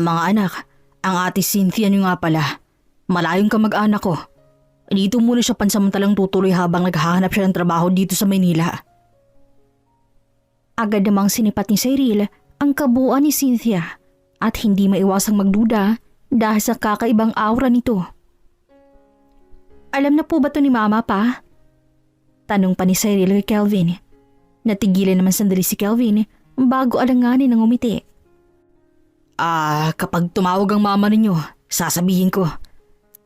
Mga anak, ang ate Cynthia niyo nga pala. Malayong kamag-anak ko. Dito muna siya pansamantalang tutuloy habang naghahanap siya ng trabaho dito sa Maynila. Agad namang sinipat ni Cyril ang kabuuan ni Cynthia at hindi maiwasang magduda dahil sa kakaibang aura nito. Alam na po ba to ni Mama pa? Tanong pa ni Cyril kay Kelvin. Natigilan naman sandali si Kelvin bago alanganin ng umiti. Kapag tumawag ang mama ninyo, sasabihin ko.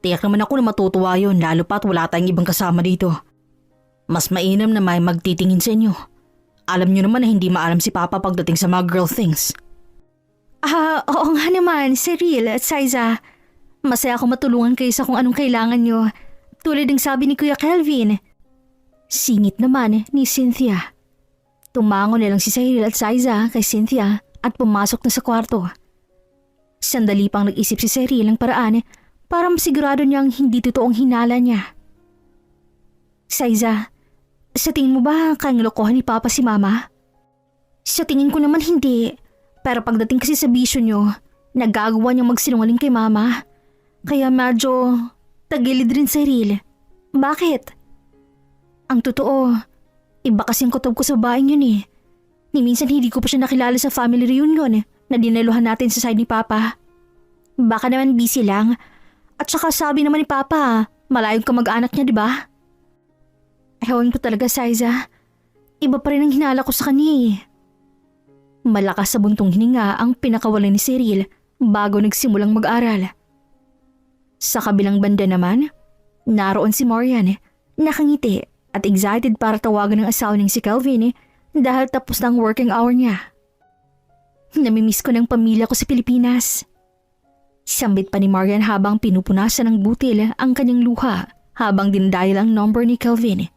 Tiyak naman ako na matutuwa yun lalo pa't wala tayong ibang kasama dito. Mas mainam na may magtitingin sa inyo. Alam nyo naman na hindi maalam si Papa pagdating sa mga girl things. Oo nga naman, Cyril at Saiza. Masaya ako matulungan kayo sa kung anong kailangan nyo. Tulad ng sabi ni Kuya Kelvin. Singit naman ni Cynthia. Tumango na lang si Cyril at Saiza kay Cynthia at pumasok na sa kwarto. Sandali pang nag-isip si Cyril ng paraan para masigurado niyang hindi totoong hinala niya. Saiza, sa tingin mo ba kayang lokohan ni Papa si Mama? Sa tingin ko naman hindi. Pero pagdating kasi sa bisyo niyo, nagagawa niyang magsinungaling kay Mama. Kaya medyo tagilid rin Cyril. Bakit? Ang totoo, iba kasing kutob ko sa bahay yun eh. Ni minsan hindi ko pa siya nakilala sa family reunion na dinaluhan natin sa side ni Papa. Baka naman busy lang. At saka sabi naman ni Papa, malayong kamag-anak niya, di ba? Ewan ko talaga, Saiza. Iba pa rin ang hinala ko sa kanya eh. Malakas sa buntong hininga ang pinakawalan ni Cyril bago nagsimulang mag-aral. Sa kabilang banda naman, naroon si Marian, nakangiti at excited para tawagan ng asawa ng si Kelvin dahil tapos na ang working hour niya. Namimiss ko ng pamilya ko sa Pilipinas. Sambit pa ni Marian habang pinupunasan ng butil ang kanyang luha habang dinadial ang number ni Kelvin.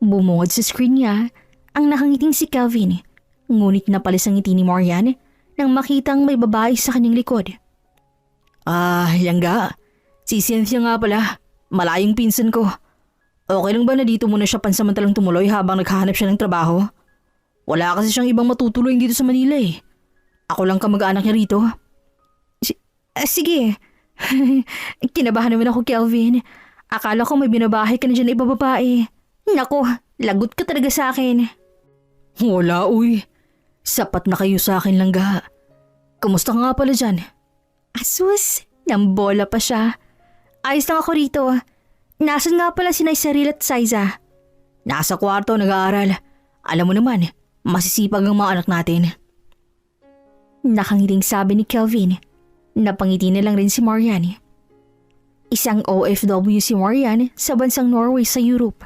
Bumungad sa screen niya ang nakangiting si Kelvin, ngunit napalis ang ngiti ni Marian nang makitang may babae sa kanyang likod. Langga. Si Cynthia nga pala. Malayong pinsan ko. Okay lang ba na dito muna siya pansamantalang tumuloy habang naghahanap siya ng trabaho? Wala kasi siyang ibang matutuloy dito sa Manila eh. Ako lang kamag-anak niya rito. Sige. Kinabahan naman ako, Kelvin. Akala ko may binabahay ka na dyan na iba babae. Naku, lagot ka talaga sa akin. Wala uy. Sapat na kayo sa akin langga. Kumusta nga pala dyan? Asus, nambola pa siya. Ayos lang ako rito. Nasaan nga pala si Cyril at Saiza? Nasa kwarto nag-aaral. Alam mo naman, masisipag ang mga anak natin. Nakangiting sabi ni Kelvin. Napangiti na lang rin si Marian. Isang OFW si Marian sa bansang Norway sa Europe.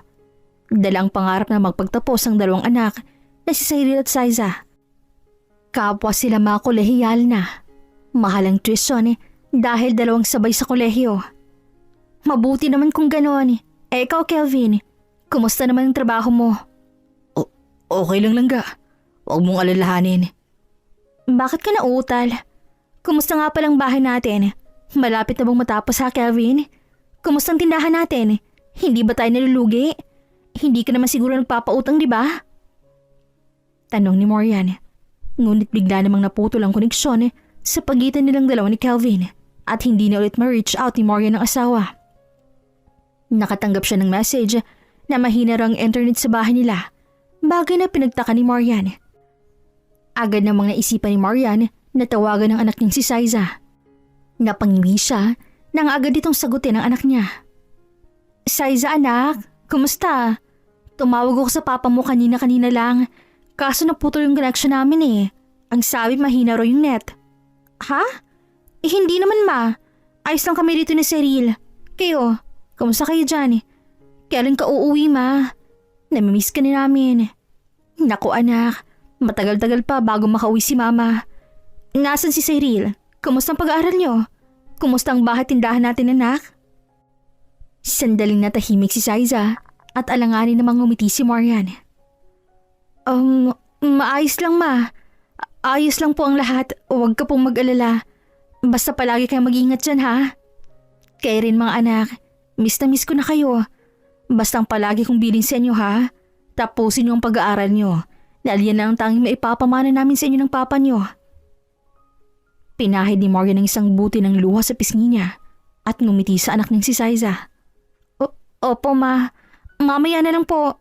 Dalang pangarap na magpagtapos ang dalawang anak na si Cyril at Saiza. Kapwa sila mga kolehiyal na. Mahal ang tuition dahil dalawang sabay sa kolehiyo. Mabuti naman kung gano'n. Ikaw, Kelvin, kumusta naman ang trabaho mo? Okay lang langga. Huwag mong alalahanin. Bakit ka nauutal? Kumusta nga palang bahay natin? Malapit na bang matapos ha, Kelvin? Kumusta ang tindahan natin? Hindi ba tayo nalulugi? Hindi ka naman siguro nagpapautang, di ba? Tanong ni Marian. Ngunit bigla namang naputol ang koneksyon sa pagitan nilang dalawa ni Kelvin at hindi na ulit ma-reach out ni Marian ng asawa. Nakatanggap siya ng message na mahina raw ang internet sa bahay nila, bagay na pinagtaka ni Marian. Agad namang naisipan ni Marian na tawagan ng anak niyang si Saiza. Napangiwi siya nang agad itong sagutin ang anak niya. Saiza anak, kumusta? Tumawag ako sa papa mo kanina-kanina lang, kaso naputol yung connection namin eh. Ang sabi mahina raw yung net. Ha? Hindi naman ma. Ayos lang kami dito ni Cyril. Kayo, kumusta kayo dyan? Kailan ka uuwi ma? Namimiss ka ni namin. Naku anak, matagal-tagal pa bago makauwi si mama. Nasaan si Cyril? Kumusta ang pag-aaral niyo? Kumusta ang bahay tindahan natin anak? Sandaling natahimik si Saiza at alanganin namang ngumiti si Marian. Maayos lang ma. Ayos lang po ang lahat. Huwag ka pong mag-alala. Basta palagi kayong mag-ingat dyan ha. Kaya rin mga anak, miss na miss ko na kayo. Basta ang palagi kong bilin sa inyo ha. Tapusin niyo ang pag-aaral niyo. Dahil yan ang tanging maipapamana namin sa inyo ng papa niyo. Pinahid ni Marian ng isang buti ng luha sa pisngi niya at ngumiti sa anak niyang si Saiza. Opo ma, mamaya na lang po.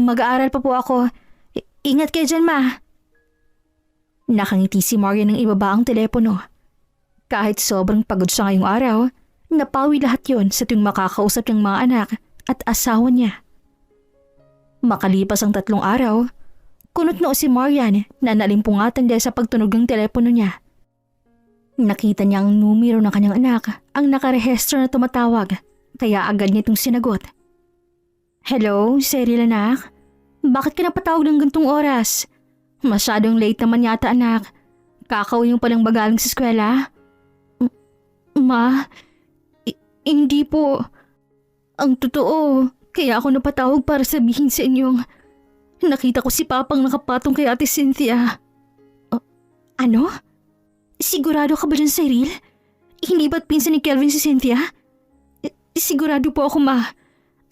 Mag-aaral pa po ako. Ingat kayo dyan ma. Nakangiti si Marian ng ibaba ang telepono. Kahit sobrang pagod siya ngayong araw, napawi lahat yon sa tuwing makakausap ng mga anak at asawa niya. Makalipas ang 3 araw, kunot-noo si Marian na nalimpungatan dahil sa pagtunog ng telepono niya. Nakita niya ang numero ng kanyang anak ang nakarehistro na tumatawag, kaya agad niya itong sinagot. Hello, Cyril anak? Bakit ka napatawag ng gantong oras? Masyadong late naman yata anak. Kakauwi mo palang bagaling sa eskwela? Ma, hindi po. Ang totoo, kaya ako napatawag para sabihin sa inyong nakita ko si Papang nakapatong kay Ate Cynthia. Ano? Sigurado ka ba dyan, Cyril? Hindi ba't pinsan ni Kelvin si Cynthia? Sigurado po ako ma.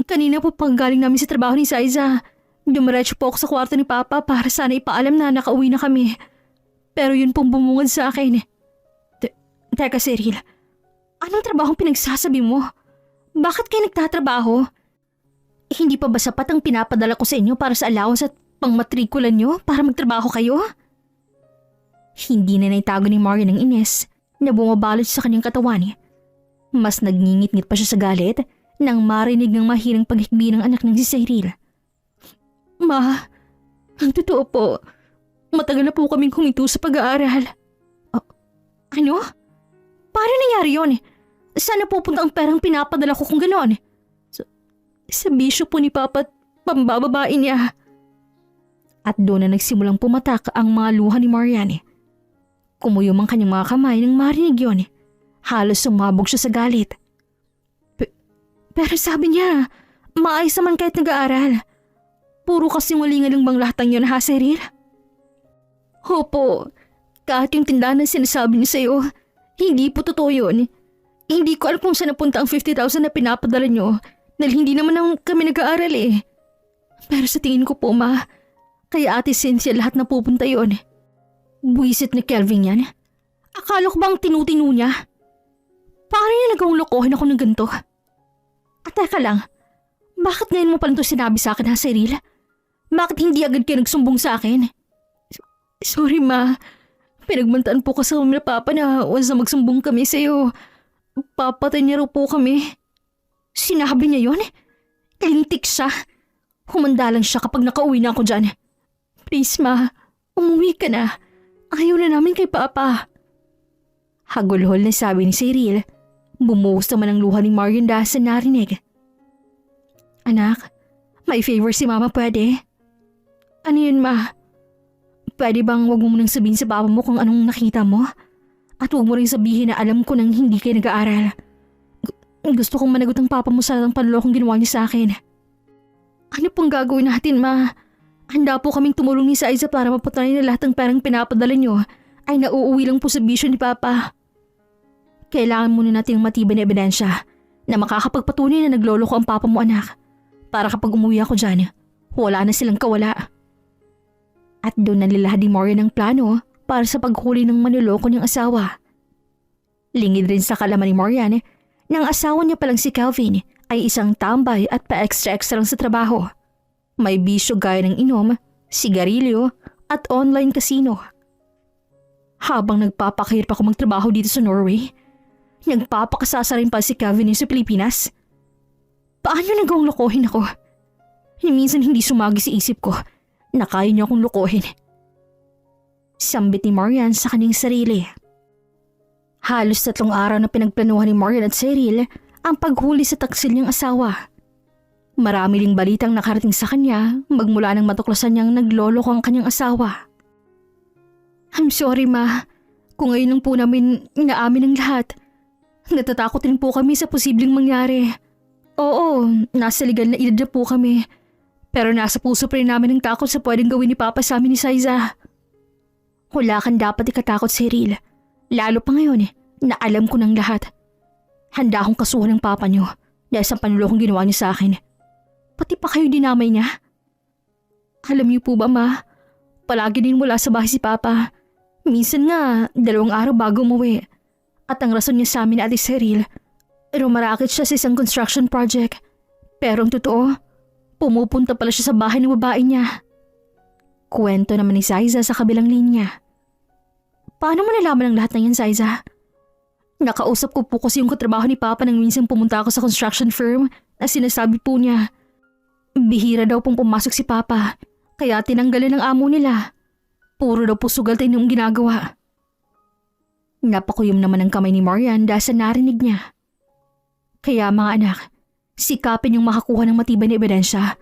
Kanina po paggaling namin sa trabaho ni Saiza, dumiretso po ako sa kwarto ni Papa para sana ipaalam na nakauwi na kami. Pero yun pong bumungad sa akin. Teka Cyril, anong trabahong pinagsasabi mo? Bakit kayo nagtatrabaho? Hindi pa ba sapat ang pinapadala ko sa inyo para sa allowance at pangmatrikulan nyo para magtrabaho kayo? Hindi na naitago ni Marian ng Ines na bumabalot sa kanyang katawan. Mas nagngingit-ngit pa siya sa galit nang marinig ng mahirang paghikbi ng anak ng si Cyril. Ma, ang totoo po, matagal na po kaming huminto sa pag-aaral. Ano? Paano nangyari yun? Saan napupunta ang perang pinapadala ko kung gano'n? Sa bisyo po ni Papa at pambababae niya. At doon na nagsimulang pumatak ang mga luha ni Marian. Kumuyom ang kanyang mga kamay nang marinig yun. Halos sumabog siya sa galit. Pero sabi niya, maayos naman kahit nag-aaral. Puro kasinungalingan lang bang lahat ng yun ha, Cyril? Opo, kahit yung tindahan na sinasabi niya sa'yo, hindi po totoo yun. Hindi ko alam kung saan napunta ang 50,000 na pinapadala niyo dahil hindi naman kami nag-aaral eh. Pero sa tingin ko po ma, kaya Ate Cynthia lahat na pupunta yun. Buwisit ni Kelvin yan. Akala ko bang tinutino niya? Paano niya nagawang lokohin ako ng ganito? At teka lang, bakit ngayon mo pa lang ito sinabi sa akin ha, Cyril? Bakit hindi agad kayo nagsumbong sa akin? Sorry ma, pinagmantaan po kasi kami na Papa na once na magsumbong kami sa'yo, papatay niya raw po kami. Sinabi niya yon? Lintik siya. Humanda lang siya kapag nakauwi na ako dyan. Please ma, umuwi ka na. Ayaw na namin kay Papa. Hagulhol na sabi ni Cyril. Bumuhos naman ang luha ni Marian dahil sa narinig. Anak, may favor si Mama pwede? Ano yun ma? Pwede bang wag mo munang sabihin sa Papa mo kung anong nakita mo? At wag mo rin sabihin na alam ko nang hindi kayo nag-aaral. Gusto kong managot ang Papa mo sa lang panlokong ginawa niya sa akin. Ano pong gagawin natin ma? Handa po kaming tumulong ni Saiza para mapatunayan na lahat ng perang pinapadala niyo ay nauuwi lang po sa bisyo ni Papa. Kailangan muna natin ng matibay na ebidensya na makakapagpatunay na naglolo ko ang Papa mo anak para kapag umuwi ako dyan, wala na silang kawala. At doon nalilahad ni Marian ang plano para sa paghuli ng manloloko niyang asawa. Lingid rin sa kalaman ni Marian na ang asawa niya palang si Kelvin ay isang tambay at pa-extra-extra lang sa trabaho. May bisyo gaya ng inom, sigarilyo at online casino. Habang nagpapakahirap ako magtrabaho dito sa Norway, nagpapakasasa rin pa si Kevin sa Pilipinas. Paano nagawang lokohin ako? Minsan hindi sumagi sa isip ko na kaya niya akong lokohin. Sambit ni Marian sa kanyang sarili. Halos 3 araw na pinagplanuhan ni Marian at Cyril ang paghuli sa taksil niyang asawa. Marami ring balitang nakarating sa kanya magmula nang matuklasan niyang naglolo ko ang kanyang asawa. I'm sorry ma, kung ngayon lang po namin inaamin ang lahat. Natatakot rin po kami sa posibleng mangyari. Oo, nasa legal na edad na po kami. Pero nasa puso pa rin namin ang takot sa pwedeng gawin ni Papa sa amin ni Saiza. Wala kang dapat ikatakot, Cyril. Lalo pa ngayon na alam ko ng lahat. Handa akong kasuhan ng Papa niyo dahil sa panlolokong ginawa niyo sa akin. Pati pa kayo dinamay niya. Alam niyo po ba ma, palagi din mula sa bahay si Papa. Minsan nga, 2 araw bago umuwi. At ang rason niya sa amin ni Ate Cyril, rumarakit siya sa isang construction project. Pero ang totoo, pumupunta pala siya sa bahay ng babae niya. Kwento naman ni Saiza sa kabilang linya. Paano mo nalaman ang lahat ng yan, Saiza? Nakausap ko po kasi yung katrabaho ni Papa nang minsan pumunta ako sa construction firm na sinasabi po niya. Bihira daw pong pumasok si Papa, kaya tinanggalan ng amo nila. Puro daw po sugal tayo yung ginagawa. Napakuyom naman ang kamay ni Marian dahil sa narinig niya. Kaya mga anak, sikapin yung makakuha ng matibay na ebidensya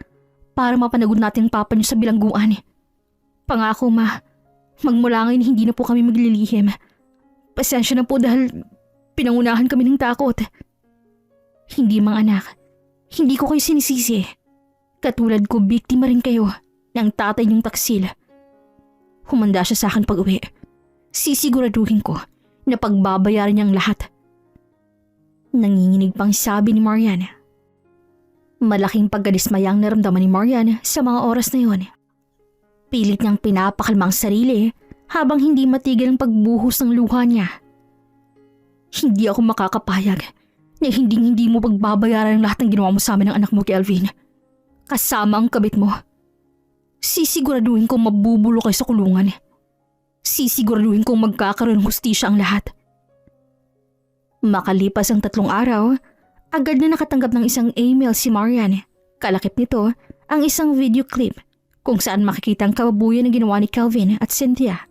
para mapanagod natin ang Papa niyo sa bilangguan. Pangako ma, magmula ngayon hindi na po kami maglilihim. Pasensya na po dahil pinangunahan kami ng takot. Hindi mga anak, hindi ko kayo sinisisi. Katulad ko, biktima rin kayo ng tatay niyong taksil. Humanda siya sa akin pag-uwi. Sisiguraduhin ko na pagbabayaran niyang lahat. Nanginginig pang sabi ni Marian. Malaking pagkadismaya ang naramdaman ni Marian sa mga oras na yun. Pilit niyang pinapakalma ang sarili habang hindi matigil ang pagbuhos ng luha niya. Hindi ako makakapayag na hindi mo pagbabayaran ang lahat ng ginawa mo sa amin ng anak mo, Kelvin. Kasama ang kabit mo. Sisiguraduhin kong mabubulo kayo sa kulungan. Sisiguraduhin kong magkakaroon ng hustisya ang lahat. Makalipas ang 3 araw, agad na nakatanggap ng isang email si Marian. Kalakip nito ang isang video clip kung saan makikita ang kababuyan na ginawa ni Kelvin at Cynthia.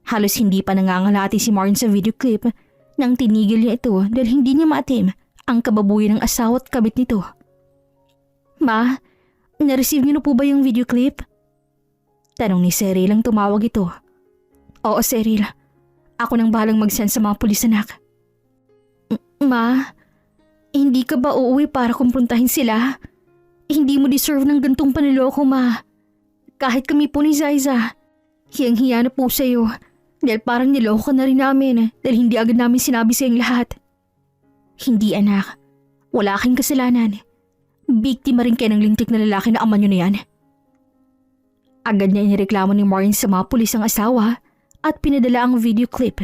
Halos hindi pa nangangalati si Marian sa video clip nang tinigil niya ito dahil hindi niya maatim ang kababuyan ng asawa at kabit nito. Ma, na-receive niyo na po ba yung video clip? Tanong ni Cyril ang tumawag ito. Oo, Cyril. Ako nang bahalang mag-send sa mga pulis, anak. Ma, hindi ka ba uuwi para kumprontahin sila? Hindi mo deserve ng gantong paniloko, ma. Kahit kami po ni Zaiza, hiyang-hiya na po sa'yo dahil parang niloko ka na rin namin dahil hindi agad namin sinabi sa'yong lahat. Hindi, anak. Wala kang kasalanan. Biktima rin kayo ng lintik na lalaki na ama nyo na yan. Agad niya inireklamo ni Marian sa mga pulis ang asawa at pinadala ang video clip.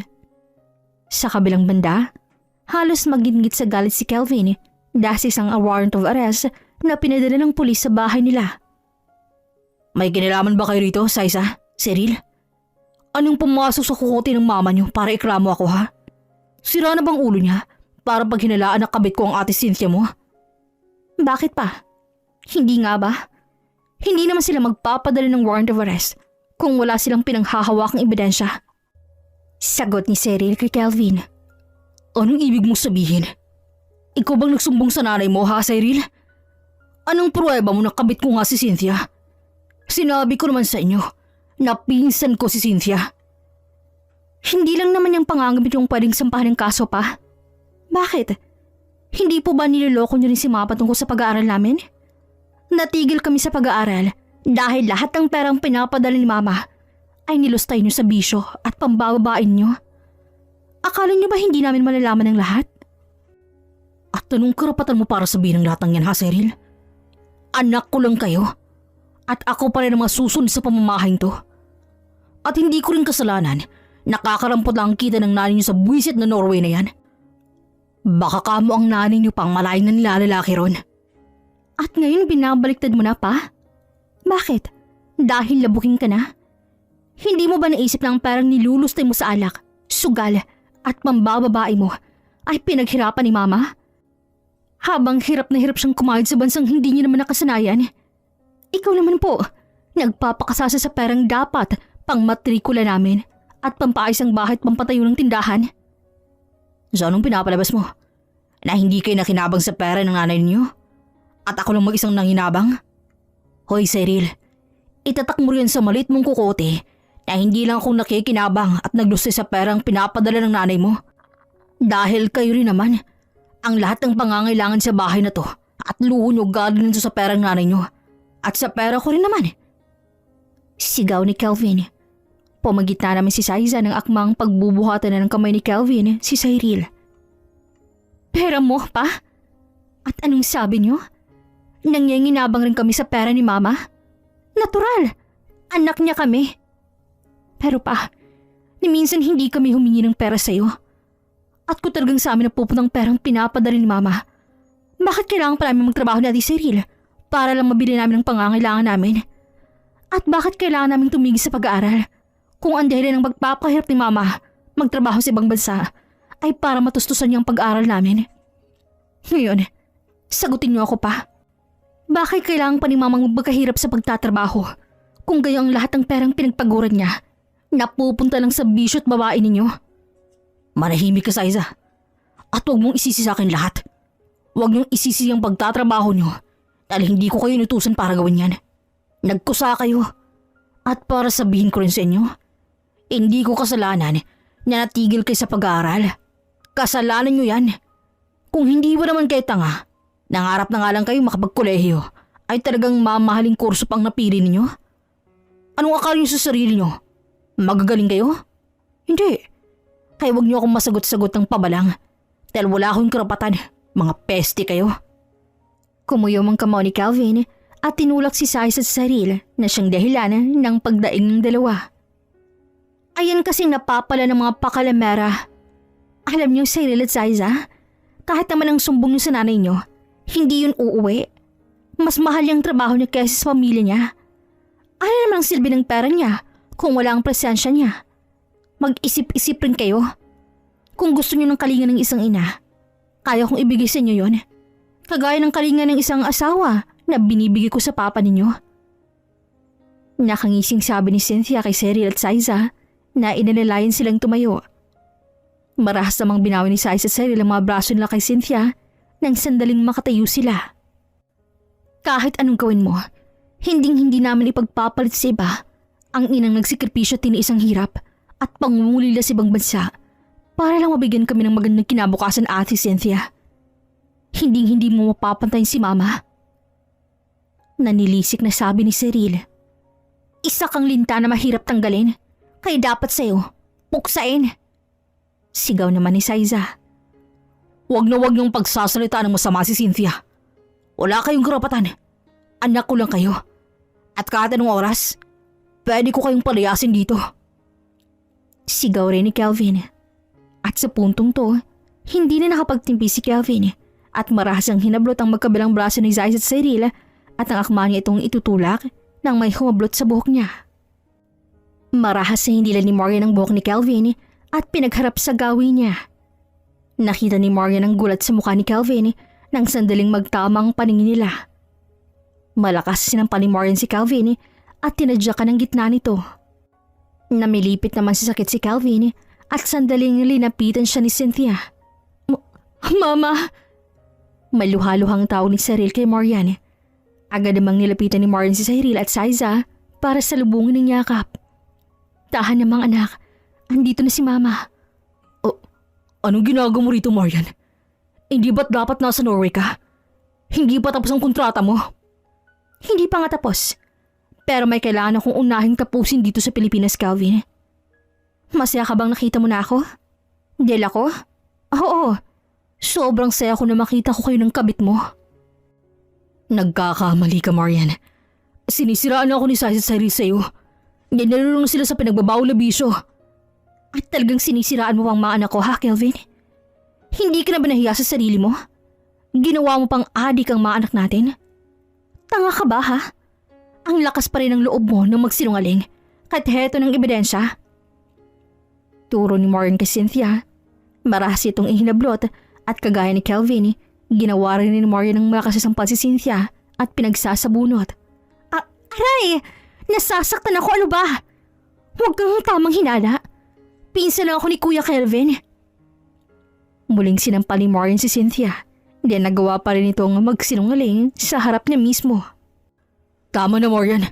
Sa kabilang banda, halos magingit sa galit si Kelvin dahil sa isang warrant of arrest na pinadala ng pulis sa bahay nila. May kinalaman ba kayo rito, Saiza? Cyril? Anong pumasok sa kukote ng mama niyo para ikramo ako, ha? Sira na bang ulo niya para pag hinalaan na kabit ko ang ate Cynthia mo? Bakit pa? Hindi nga ba? Hindi naman sila magpapadala ng warrant of arrest kung wala silang pinanghahawakang ebidensya. Sagot ni Cyril kay Kelvin. Anong ibig mong sabihin? Ikaw bang nagsumbong sa nanay mo, ha, Cyril? Anong pruweba mo na kabit ko nga si Cynthia? Sinabi ko naman sa inyo na pinsan ko si Cynthia. Hindi lang naman yung pangangamit yung pwedeng sampahan ng kaso pa. Bakit? Hindi po ba niloloko niyo rin si Mama tungkol sa pag-aaral namin? Natigil kami sa pag-aaral dahil lahat ng perang pinapadala ni Mama ay nilustay niyo sa bisyo at pambababain niyo. Akala niyo ba hindi namin malalaman ang lahat? At anong karapatan mo para sabihin ang lahat ng yan, ha, Cyril? Anak ko lang kayo. At ako pa rin ang masusunod sa pamamahing to. At hindi ko rin kasalanan. Nakakarampot lang ang kita ng nanay niyo sa buwisit na Norway na yan. Baka kamo ang nanay niyo pang malayang na nilalalaki ron. At ngayon binabaliktad mo na pa? Bakit? Dahil labuking ka na? Hindi mo ba naisip na ang perang nilulustay mo sa alak, sugal at pambababae mo ay pinaghirapan ni Mama? Habang hirap na hirap siyang kumayod sa bansang hindi niya naman nakasanayan. Ikaw naman po, nagpapakasasa sa perang dapat pang matrikula namin at pampaayos ang bahay at pampatayo ng tindahan. So anong pinapalabas mo? Na hindi kayo nakinabang sa pera ng nanay niyo? At ako lang mag-isang nanginabang? Hoy Cyril, itatak mo rin sa malit mong kukote na hindi lang akong nakikinabang at naglusti sa perang pinapadala ng nanay mo. Dahil kayo rin naman, ang lahat ng pangangailangan sa bahay na to at luho nyo galing sa perang nanay nyo. At sa pera ko rin naman. Sigaw ni Kelvin. Pumagitna naman si Saiza ng akmang pagbubuhatan na ng kamay ni Kelvin, si Cyril. Pera mo pa? At anong sabi niyo? Nangyayaginabang rin kami sa pera ni Mama? Natural! Anak niya kami. Pero pa, Ni minsan hindi kami humingi ng pera sa'yo. At kung talagang sa amin napupuntang perang pinapadala ni Mama, bakit kailangan pa namin magtrabaho ni Ate Cyril para lang mabili namin ang pangangailangan namin? At bakit kailangan namin tumigil sa pag-aaral kung ang dahilan ng magpapahirap ni Mama magtrabaho sa ibang bansa ay para matustusan niya ang pag-aaral namin? Ngayon, sagutin niyo ako pa. Bakit kailangan pa ni Mamang magpagkahirap sa pagtatrabaho kung gayong lahat ng perang pinagpaguran niya napupunta lang sa bisyo at babae ninyo? Manahimik ka, Saiza. At huwag mong isisi sa akin lahat. Huwag niyong isisi ang pagtatrabaho niyo dahil hindi ko kayo inutusan para gawin yan. Nagkusa kayo. At para sabihin ko rin sa inyo, hindi ko kasalanan na natigil kayo sa pag-aaral. Kasalanan niyo yan. Kung hindi ba naman kayo tanga, nangarap na nga lang kayo makapagkolehiyo, ay talagang mamahaling kurso pang napili ninyo? Anong akala niyo sa sarili niyo? Magagaling kayo? Hindi. Kaya huwag niyo akong masagot-sagot ng pabalang dahil wala akong karapatan. Mga peste kayo. Kumuyom ang kamao ni Calvin at tinulak si Saiza sa saril na siyang dahilan ng pagdaing ng dalawa. Ayan kasing napapala ng mga pakalamera. Alam niyo, Cyril at Saiza, kahit naman ang sumbong niyo sa nanay niyo, hindi yun uuwi. Mas mahal yung trabaho niya kaysa sa pamilya niya. Ano naman ang silbi ng pera niya kung wala ang presensya niya? Mag-isip-isip rin kayo. Kung gusto niyo ng kalinga ng isang ina, kaya kong ibigay sa inyo yon. Kagaya ng kalinga ng isang asawa na binibigay ko sa papa ninyo. Nakangising sabi ni Cynthia kay Cyril at Saiza na inalalayan silang tumayo. Marahas namang binawi ni Saiza at Cyril ang mga braso nila kay Cynthia nang sandaling makatayo sila. Kahit anong gawin mo, hinding-hindi namin ipagpapalit sa iba ang inang nagsikripisyo at tiniis ang hirap at pangungulila sa ibang bansa para lang mabigyan kami ng magandang kinabukasan, Ate Cynthia. Hinding-hindi mo mapapantayin si Mama. Nanilisik na sabi ni Cyril. Isa kang linta na mahirap tanggalin, kaya dapat sa'yo, puksain. Sigaw naman ni Saiza. Huwag niyong pagsasalita ng masama si Cynthia. Wala kayong karapatan. Anak ko lang kayo. At kahit anong oras, pwede ko kayong palayasin dito. Sigaw rin ni Calvin. At sa puntong to, hindi na nakapagtimpi si Calvin at marahas ang hinablot ang magkabilang braso ni Saiza at Cyril at ang akma niya itong itutulak nang may humablot sa buhok niya. Marahas na hindi lang ni Morgan ang buhok ni Calvin at pinagharap sa gawin niya. Nakita ni Morgan ang gulat sa mukha ni Calvin nang sandaling magtama ang paningin nila. Malakas sinampa ni Morgan si Calvin at tinadyakan ang gitna nito. Namilipit naman sa sakit si Calvin at sandaling linapitan siya ni Cynthia. Mama! Maluhaluhang tawag ni Cyril kay Morgan. Agad namang nilapitan ni Morgan si Cyril at Saiza para salubungin ng yakap. Tahan namang anak, andito na si Mama. Anong ginagawa mo rito, Morgan? Hindi ba't dapat nasa Norway ka? Hindi pa tapos ang kontrata mo? Hindi pa nga tapos. Pero may kailangan akong unahing tapusin dito sa Pilipinas, Calvin. Masaya ka bang nakita mo na ako? Del ako? Oo. Sobrang saya ko na makita ko kayo ng kabit mo. Nagkakamali ka, Marian. Sinisiraan ako ni Saiza at Cyril sa'yo. Ninalulong sila sa pinagbabawal na bisyo. At talagang sinisiraan mo pang mga anak ko, ha, Kelvin? Hindi ka na ba nahiya sa sarili mo? Ginawa mo pang adik ang mga anak natin? Tanga ka ba, ha? Ang lakas pa rin ng loob mo nang magsinungaling kahit heto ng ebidensya. Turo ni Morgan kay Cynthia. Marahas itong ihinablot at kagaya ni Kelvin, ginawa rin ni Morgan ng makasisampal si Cynthia at pinagsasabunot. Aray! Nasasaktan ako, ano ba? Huwag kang tamang hinala. Pinsan lang ako ni Kuya Kelvin. Muling sinampal ni Morgan si Cynthia. Hindi nagawa pa rin itong magsinungaling sa harap niya mismo. Tama na, Morgan.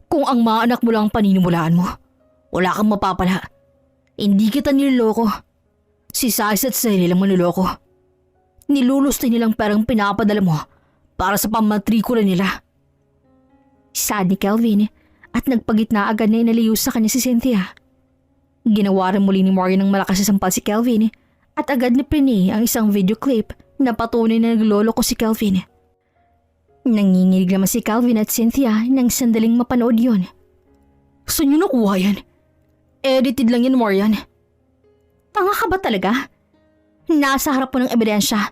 Kung ang mga anak mo lang ang paninimulaan mo, wala kang mapapala. Hindi kita niloloko. Si Saiza at Cyril ang manloloko. Nilulusti nilang perang pinapadala mo para sa pamatrikula nila. Sad ni Kelvin at nagpagitna agad na inaliw sa kanya si Cynthia. Ginawa rin muli ni Morgan ng malakas na sampal si Kelvin at agad ni Prini ang isang video clip na patunay na nagloloko si Kelvin. Nanginginig naman si Calvin at Cynthia nang sandaling mapanood yun. Saan niyo nakuha yan? Edited lang yan, Marian. Tanga ka ba talaga? Nasa harap mo ng ebidensya.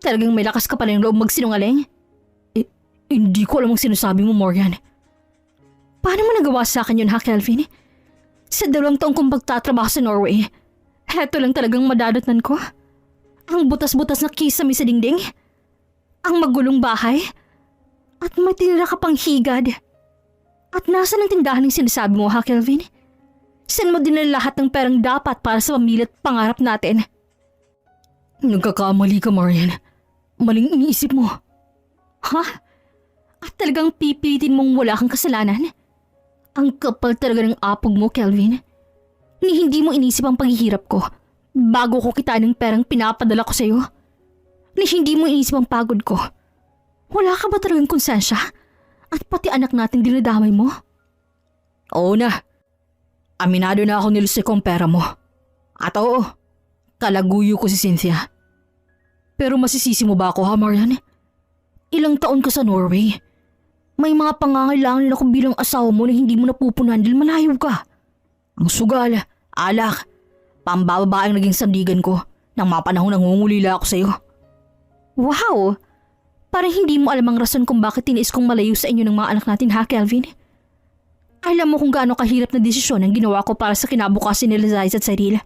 Talagang may lakas ka pa ng loob magsinungaling? Hindi ko alam ang sinasabi mo, Marian. Paano mo nagawa sa akin yun ha, Kelvin? Sa 2 taong kong pagtatrabaho sa Norway, heto lang talagang madadatnan ko. Ang butas-butas na kisame sa dingding, ang magulong bahay, at may tinira ka pang higad. At nasa ng tindahan ng sinasabi mo ha, Kelvin? Saan mo dinala lahat ng perang dapat para sa pamilya at pangarap natin? Nagkakamali ka, Marian. Maling iniisip mo. Ha? At talagang pipilitin mong wala kang kasalanan? Ang kapal talaga ng apog mo, Kelvin. Ni hindi mo inisip ang paghihirap ko bago ko kita ng perang pinapadala ko sa'yo. Ni hindi mo inisip ang pagod ko. Wala ka ba talagang konsensya? At pati anak natin dinadamay mo? Oo na. Aminado na ako nilusik ko ang pera mo. At oo, kalaguyo ko si Cynthia. Pero masisisi mo ba ako ha, Marian? Ilang taon ka sa Norway. May mga pangangailangan ako bilang asawa mo na hindi mo napupunan dahil malayo ka. Ang sugal, alak, pambababaeng naging sandigan ko nang mapanahong nangungulila ako sa'yo. Wow! Parang hindi mo alam ang rason kung bakit tiniis kong malayo sa inyo ng mga anak natin ha, Kelvin? Alam mo kung gaano kahirap na desisyon ang ginawa ko para sa kinabukasin ni Liza at Cyril.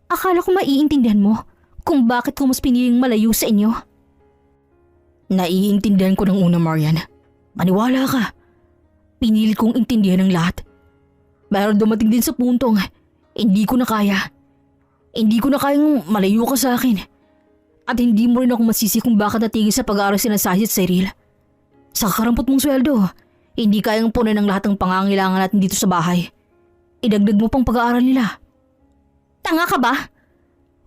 Akala ko maiintindihan mo kung bakit ko mas piniling malayo sa inyo. Naiintindihan ko ng una, Marian. Maniwala ka. Pinili kong intindihan ang lahat. Pero dumating din sa puntong, hindi ko na kaya. Hindi ko na kayang malayo ka sa akin. At hindi mo rin ako masisi kung bakit natigil sa pag-aaral si Liza at Cyril. Sa karampot mong sweldo, hindi kayang punan ng lahat ng pangangailangan natin dito sa bahay. Idagdag mo pang pag-aaral nila. Tanga ka ba?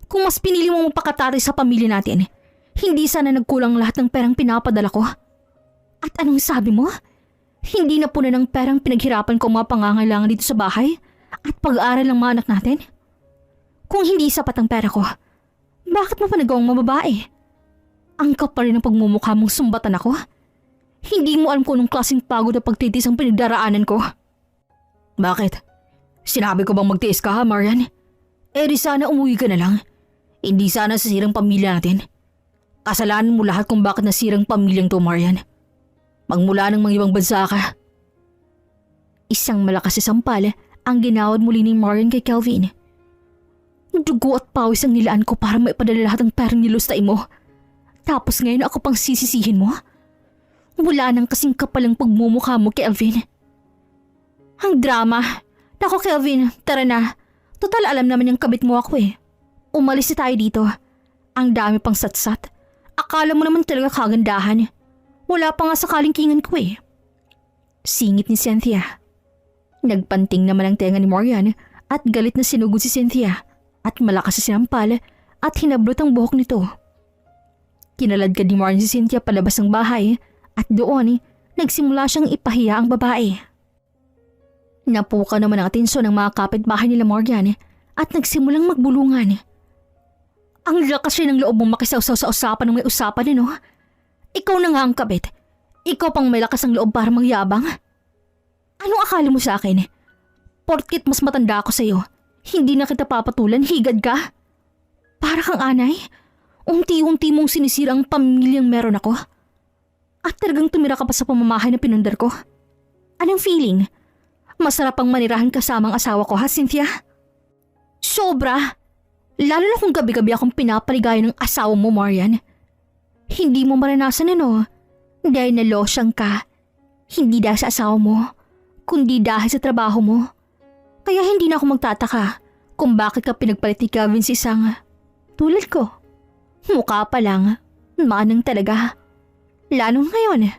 Kung mas pinili mo mapakatatay sa pamilya natin, hindi sana nagkulang lahat ng perang pinapadala ko. At anong sabi mo? Hindi na punan ng perang pinaghirapan ko mga pangangailangan dito sa bahay at pag-aaral ng mga anak natin? Kung hindi sapat ang pera ko, bakit mo pa nagawang mababae? Ang kapal rin ng pagmumukha mong sumbatan ako. Hindi mo alam kung anong klaseng pagod na pagtitis ang pinagdaraanan ko. Bakit? Sinabi ko bang magtiis ka ha, Marian? Di sana umuwi ka na lang. Hindi sana sa sirang pamilya natin. Kasalanan mo lahat kung bakit nasirang pamilyang to, Marian. Magmula ng mga ibang bansa ka. Isang malakas na sampal ang ginawad muli ni Marian kay Kelvin. Dugo at pawis ang nilaan ko para maipadala lahat ng perang nilustay mo. Tapos ngayon ako pang sisisihin mo? Wala nang kasing kapalang pagmumukha mo, Kelvin. Ang drama. Nako, Kelvin, tara na. Total alam naman yung kabit mo ako eh. Umalis na tayo dito. Ang dami pang satsat. Akala mo naman talaga kagandahan. Wala pa nga sa kalingkingan ko eh. Singit ni Cynthia. Nagpanting naman ang tenga ni Marian at galit na sinugod si Cynthia at malakas sa sinampal at hinablot ang buhok nito. Kinaladkad ni Marian si Cynthia palabas ng bahay at doon nagsimula siyang ipahiya ang babae. Napuka naman ang atensyon ng mga kapitbahay nila Marian at nagsimulang magbulungan. Ang lakas rin ng loob mong makisawsaw sa usapan ng may usapan no? Ikaw na nga ang kabit. Ikaw pang may lakas ang loob para magyabang. Anong akala mo sa akin? Porket mas matanda ako sa'yo, hindi na kita papatulan, higad ka? Para kang anay, unti-unti mong sinisira ang pamilyang meron ako. At talagang tumira ka pa sa pamamahay na pinundar ko. Anong feeling? Masarap ang manirahan kasamang asawa ko ha, Cynthia? Sobra! Lalo na kung gabi-gabi akong pinapaligaya ng asawa mo, Marian. Hindi mo maranasan dahil nalosyang ka. Hindi dahil sa asawa mo, kundi dahil sa trabaho mo. Kaya hindi na ako magtataka kung bakit ka pinagpalit ni Kelvin sa isang tulad ko. Mukha pa lang, manang talaga. Lalo ngayon.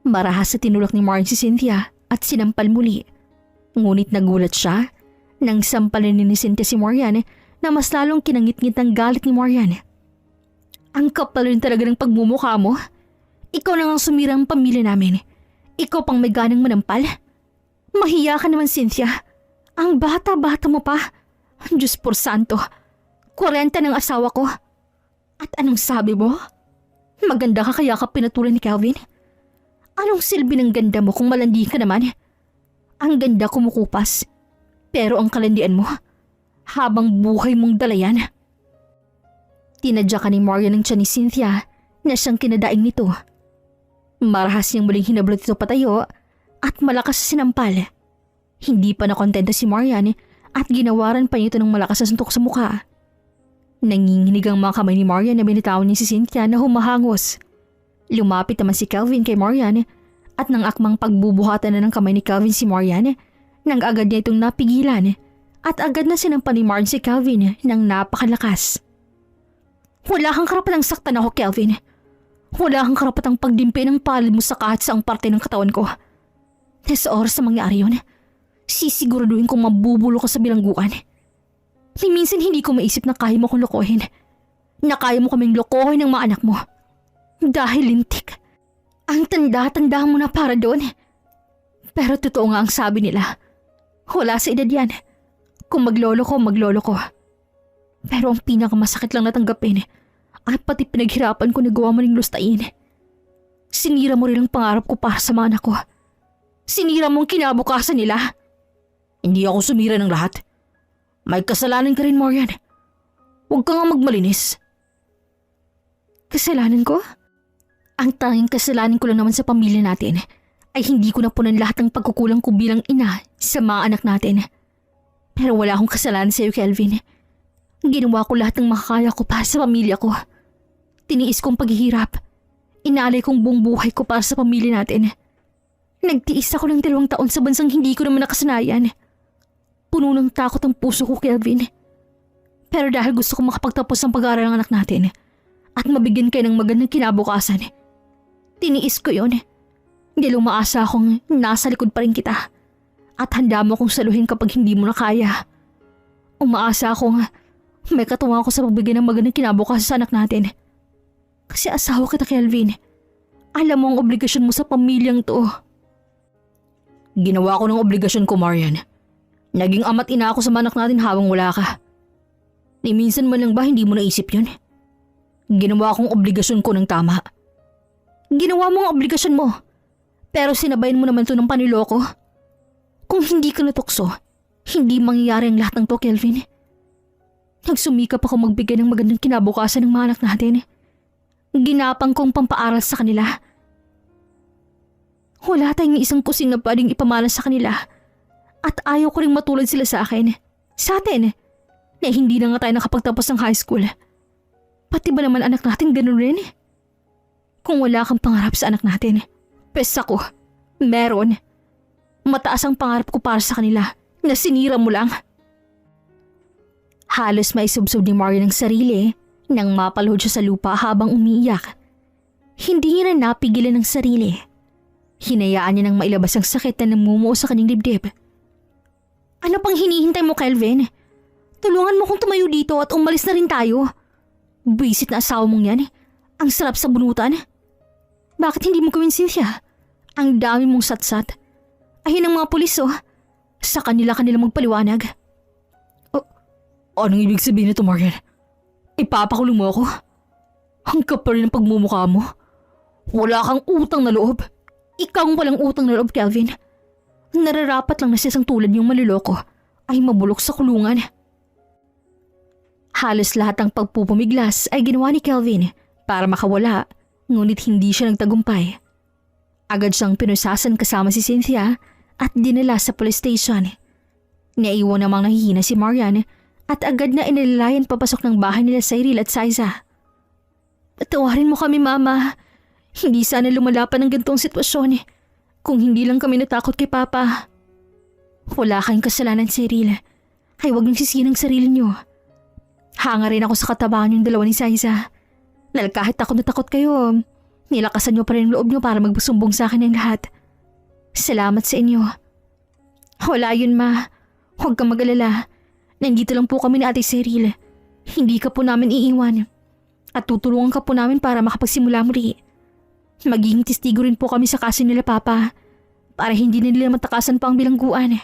Marahas sa tinulak ni Marian si Cynthia at sinampal muli. Ngunit nagulat siya nang sampalin ni Cynthia si Marian na mas lalong kinangit-ngit ng galit ni Marian. Ang kapal rin talaga ng pagmumukha mo. Ikaw na ang sumirang pamilya namin. Ikaw pang may ganang manampal. Mahiya ka naman, Cynthia. Ang bata-bata mo pa. Diyos por santo. 40 ng asawa ko. At anong sabi mo? Maganda ka kaya ka pinatulan ni Kelvin? Anong silbi ng ganda mo kung malandi ka naman? Ang ganda kumukupas. Pero ang kalandian mo, habang buhay mong dala yan. Tinadya ka ni Marian ng tiyan ni Cynthia na siyang kinadaing nito. Marahas niyang muling hinablot ito patayo at malakas sa sinampal. Hindi pa nakontento si Marian at ginawaran pa niya ito ng malakas na suntok sa mukha. Nanginginig ang mga kamay ni Marian na binitawan niya si Cynthia na humahangos. Lumapit naman si Kelvin kay Marian at nang akmang pagbubuhatan na ng kamay ni Kelvin si Marian, nang agad niya itong napigilan at agad na sinampan ni Marian si Kelvin ng napakalakas. Wala kang karapatang saktan ako, Kelvin. Wala kang karapatang pagdimpi ng palad mo sa kahit saang parte ng katawan ko. Sa oras na mangyari yun, sisiguraduhin kong mabubulo ka sa bilangguan. Ni minsan hindi ko maisip na kaya mo kong lokohin. Na kaya mo kaming lokohin ng mga anak mo. Dahil lintik. Ang tanda-tanda mo na para doon. Pero totoo nga ang sabi nila. Wala sa edad yan. Kung maglolo ko, maglolo ko. Pero ang pinakamasakit lang natanggapin ay pati pinaghirapan ko na gawa mo ng lustain. Sinira mo rin ang pangarap ko para sa mga anak ko. Sinira mo ang kinabukasan nila. Hindi ako sumira ng lahat. May kasalanan ka rin, Marian. Huwag ka nga magmalinis. Kasalanan ko? Ang tanging kasalanan ko lang naman sa pamilya natin ay hindi ko napunan lahat ng pagkukulang ko bilang ina sa mga anak natin. Pero wala akong kasalanan sa iyo, Kelvin. Ginawa ko lahat ng makakaya ko para sa pamilya ko. Tiniis kong paghihirap. Inalay kong buong buhay ko para sa pamilya natin. Nagtiis ako ng 2 taon sa bansang hindi ko naman nakasanayan. Puno ng takot ang puso ko, Kelvin. Pero dahil gusto ko makapagtapos ng pag-aaral ng anak natin at mabigyan kayo ng magandang kinabukasan, tiniis ko yon. Dahil umaasa akong nasa likod pa rin kita at handa mo akong saluhin kapag hindi mo na kaya. Umaasa akong may katuwa ako sa pagbigyan ng magandang kinabukasan sa anak natin. Kasi asawa kita, Kelvin. Alam mo ang obligasyon mo sa pamilyang to. Ginawa ko ng obligasyon ko, Marian. Naging ama't ina ako sa mga anak natin habang wala ka. Ni minsan man lang ba hindi mo naisip yun? Ginawa kong obligasyon ko ng tama. Ginawa mo ang obligasyon mo. Pero sinabayan mo naman to ng paniloko. Kung hindi ka natukso, hindi mangyayari ang lahat ng to, Kelvin. Nagsumikap ako magbigay ng magandang kinabukasan ng mga anak natin. Ginapang kong pampaaral sa kanila. Wala tayong isang kusing na pwedeng ipamalas sa kanila. At ayaw ko rin matulad sila sa akin. Sa atin, na hindi na nga tayo nakapagtapos ng high school. Pati ba naman anak natin ganun rin? Kung wala kang pangarap sa anak natin, pes ako, meron. Mataas ang pangarap ko para sa kanila na sinira mo lang. Halos maisubsob ni Marian ang sarili nang mapaluhod siya sa lupa habang umiiyak. Hindi niya na napigilan ang sarili. Hinayaan niya nang mailabas ang sakit na namumuo sa kanyang dibdib. Ano pang hinihintay mo, Kelvin? Tulungan mo kong tumayo dito at umalis na rin tayo. Buisit na asawa mong yan. Ang sarap sa bunutan. Bakit hindi mo gawin, Cynthia? Ang dami mong satsat. Ayun ang mga pulis, oh. Sa kanila magpaliwanag. Anong ibig sabihin nito, Marian? Ipapakulong mo ako? Ang kapal ng pagmumukha mo. Wala kang utang na loob. Ikaw ang walang utang na loob, Kelvin. Nararapat lang na sa isang tulad niyong maliloko ay mabulok sa kulungan. Halos lahat ng pagpupumiglas ay ginawa ni Kelvin para makawala, ngunit hindi siya nagtagumpay. Agad siyang pinusasan kasama si Cynthia at dinala sa police station. Naiwan namang nahihina si Marian at agad na inilalayan papasok ng bahay nila Cyril at Saiza. Patawarin mo kami, Mama. Hindi sana lumalapan ng gantong sitwasyon kung hindi lang kami natakot kay Papa. Wala kayong kasalanan, Cyril. Ay huwag niyong sisihin ang sarili niyo. Hanga rin ako sa katabangan yung dalawa ni Saiza. Dahil kahit takot na takot kayo, nilakasan niyo pa rin ang loob niyo para magsumbong sa akin ng lahat. Salamat sa inyo. Wala yun, Ma. Huwag kang mag-alala. Nandito lang po kami ni Ate Cyril. Hindi ka po namin iiwan. At tutulungan ka po namin para makapagsimula muli. Magiging testigo rin po kami sa kaso nila, Papa, para hindi na nila matakasan pa ang bilangguan.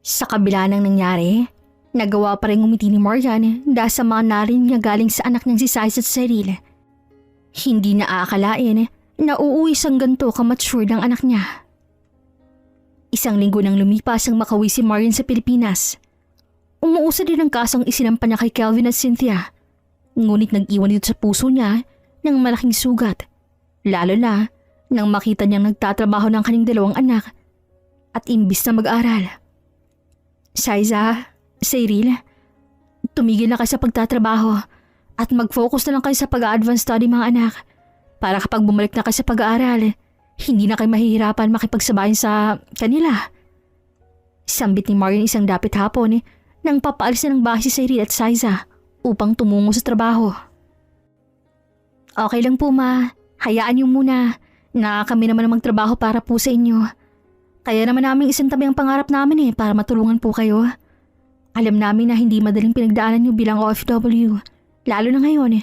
Sa kabila ng nangyari, nagawa pa rin umiti ni Marian dahil sa mga narinig niya galing sa anak niyang si Saiza at Cyril. Hindi na aakalain na uuwi siyang ganito ka-mature ng anak niya. Isang linggo nang lumipas ang makauwi si Marian sa Pilipinas. Umuusad din ang kasong isinampa niya kay Kelvin at Cynthia. Ngunit nag-iwan dito sa puso niya ng malaking sugat. Lalo na nang makita niyang nagtatrabaho ng kanyang dalawang anak at imbis na mag-aral. Saiza, Cyril, tumigil na kayo sa pagtatrabaho at mag-focus na lang kayo sa pag-advance study mga anak para kapag bumalik na kayo sa pag-aaral, hindi na kayo mahihirapan makipagsabayan sa kanila. Sambit ni Marian isang dapit hapon nang papaalis na ng bahay si Cyril at Saiza upang tumungo sa trabaho. Okay lang po ma, hayaan niyo muna na kami naman ang magtrabaho para po sa inyo. Kaya naman namin isintabi ang pangarap namin para matulungan po kayo. Alam namin na hindi madaling pinagdaanan niyo bilang OFW, lalo na ngayon.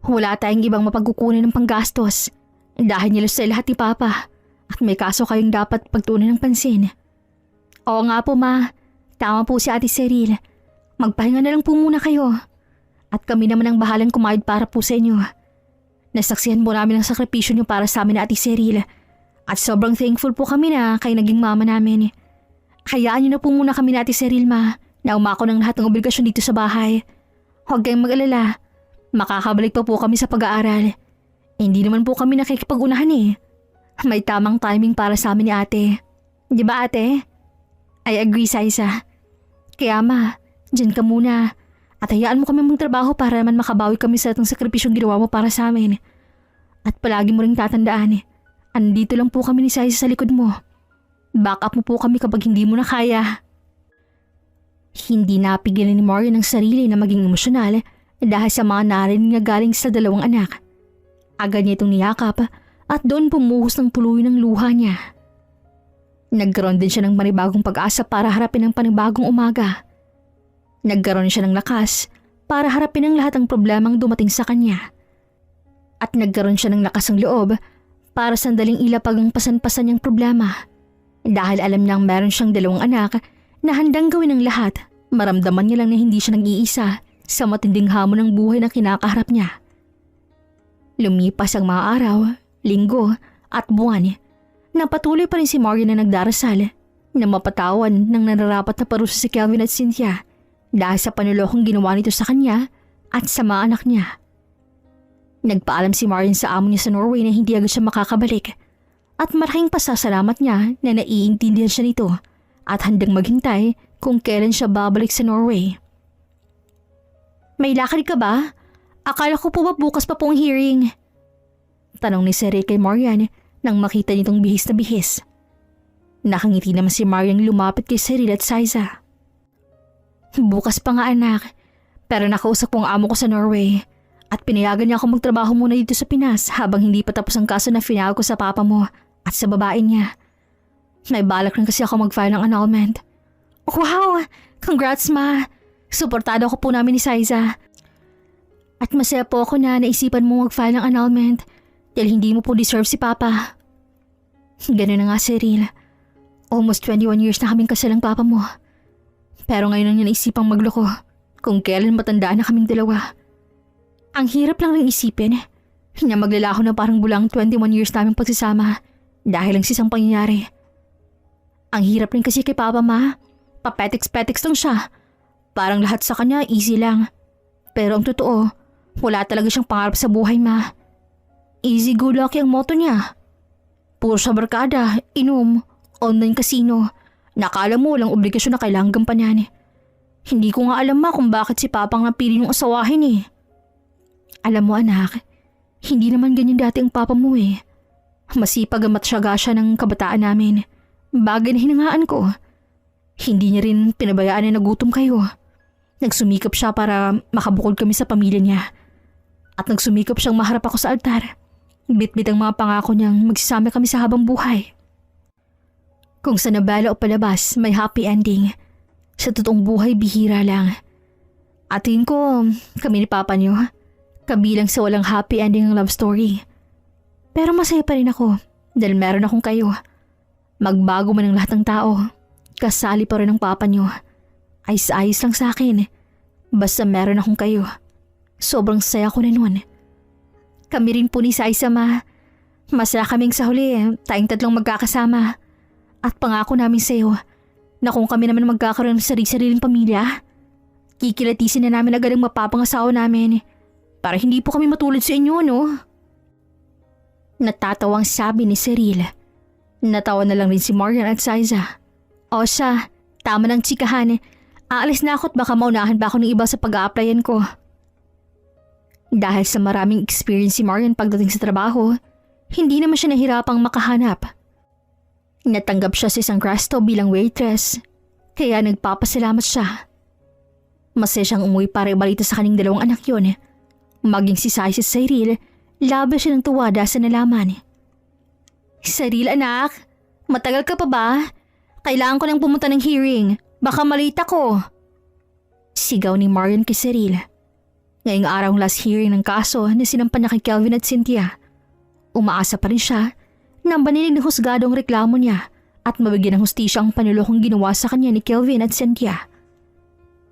Wala tayong ibang mapagkukunan ng panggastos. Dahil nilos sa lahat ni Papa at may kaso kayong dapat pagtunan ng pansin. Oo nga po ma, tama po si Ate Cyril. Magpahinga na lang po muna kayo. At kami naman ang bahalang kumayod para po sa inyo. Nasaksihan po namin ang sakripisyo niyo para sa amin na Ate Cyril. At sobrang thankful po kami na kayo naging mama namin. Hayaan niyo na po muna kami na Ate Cyril ma, na umako ng lahat ng obligasyon dito sa bahay. Huwag kayong mag-alala. Makakabalik pa po kami sa pag-aaral. Hindi naman po kami nakikipag-unahan. May tamang timing para sa amin ni ate. Di ba ate? I agree, Saiza. Kaya ma, dyan ka muna. At hayaan mo kami magtrabaho para naman makabawi kami sa itong sakripisyong ginawa mo para sa amin. At palagi mo ring tatandaan, andito lang po kami ni Saiza sa likod mo. Back up mo po kami kapag hindi mo na kaya. Hindi napigilan ni Marian ang sarili na maging emosyonal dahil sa mga narinig niya galing sa dalawang anak. Agad niya itong niyakap at doon pumuhos ng tuloy ng luha niya. Nagkaroon din siya ng panibagong pag-asa para harapin ang panibagong umaga. Nagkaroon siya ng lakas para harapin ang lahat ng problemang dumating sa kanya. At nagkaroon siya ng lakas ng loob para sandaling ilapag ang pasan-pasan niyang problema. Dahil alam niyang meron siyang dalawang anak na handang gawin ang lahat, maramdaman niya lang na hindi siya nag-iisa sa matinding hamon ng buhay na kinakaharap niya. Lumipas ang mga araw, linggo at buwan. Napatuloy pa rin si Marian na nagdarasal na mapatawan ng nararapat na parusa si Kelvin at Cynthia dahil sa panulokong ginawa nito sa kanya at sa mga anak niya. Nagpaalam si Marian sa amo niya sa Norway na hindi agad siya makakabalik at malaking pasasalamat niya na naiintindihan siya nito at handang maghintay kung kailan siya babalik sa Norway. May lakad ka ba? Akala ko po ba bukas pa pong hearing? Tanong ni Cyril kay Marian nang makita nitong bihis na bihis. Nakangiti naman si Marian lumapit kay Cyril at Saiza. Bukas pa nga anak, pero nakausap ko ang amo ko sa Norway at pinayagan niya ako magtrabaho muna dito sa Pinas habang hindi pa tapos ang kaso na finale ko sa papa mo at sa babae niya. May balak rin kasi ako mag-file ng annulment. Wow! Congrats ma! Suportado ko po namin ni Saiza. At masaya po ako na naisipan mo mag-file ng annulment dahil hindi mo po deserve si Papa. Ganun na nga, Cyril. Almost 21 years na kaming kasalang Papa mo. Pero ngayon lang niya naisipang magloko kung kailan matandaan na kaming dalawa. Ang hirap lang rin isipin na maglalaho na parang bulang 21 years naming pagsasama dahil lang sa isang pangyayari. Ang hirap rin kasi kay Papa ma. Papetiks-petiks lang siya. Parang lahat sa kanya easy lang. Pero ang totoo, wala talaga siyang pangarap sa buhay ma. Easy go lucky ang motto niya. Puro sa barkada, inom, online casino. Nakala mo walang obligasyon na kailangan gampanan. Hindi ko nga alam ma kung bakit si Papang napili niyong asawahin. Alam mo anak, hindi naman ganyan dati ang Papa mo. Masipag at matyaga siya ng kabataan namin. Bagay na hinangaan ko. Hindi niya rin pinabayaan na nagutom kayo. Nagsumikap siya para makabukod kami sa pamilya niya. At nagsumikap siyang maharap ako sa altar. Bit-bit ang mga pangako niyang magsasama kami sa habang buhay. Kung sa nabala o palabas may happy ending, sa totoong buhay bihira lang. At tingin ko, kami ni Papa niyo, kabilang sa walang happy ending ng love story. Pero masaya pa rin ako dahil meron akong kayo. Magbago man ang lahat ng tao, kasali pa rin ang Papa niyo. Ayos-ayos lang sa akin. Basta meron akong kayo. Sobrang saya ko na nun. Kami rin po ni Saiza ma. Masaya kaming sa huli, tayong tatlong magkakasama. At pangako namin sa'yo na kung kami naman magkakaroon ng sarili-sariling pamilya, kikilatisin na namin agad ang mapapangasawa namin para hindi po kami matulad sa inyo, no? Natatawang sabi ni Cyril. Natawa na lang rin si Marian at Saiza. O siya, tama ng tsikahan. Aalis na ako at baka maunahan pa ako ng iba sa pag-a-applyan ko. Dahil sa maraming experience si Marian pagdating sa trabaho, hindi naman siya nahirapang makahanap. Natanggap siya sa isang resto bilang waitress, kaya nagpapasalamat siya. Masaya siyang umuwi para ibalita sa kanyang dalawang anak yun. Maging si Sai si Cyril, laban siya ng tuwa dahil sa nalaman. Cyril anak, matagal ka pa ba? Kailangan ko nang pumunta ng hearing. Baka malita ko. Sigaw ni Marian kay Cyril. Ngayong araw last hearing ng kaso na sinampan niya kay Kelvin at Cynthia. Umaasa pa rin siya na banilig ng husgado ang reklamo niya at mabigyan ng hustisya ang panulokong ginawa sa kanya ni Kelvin at Cynthia.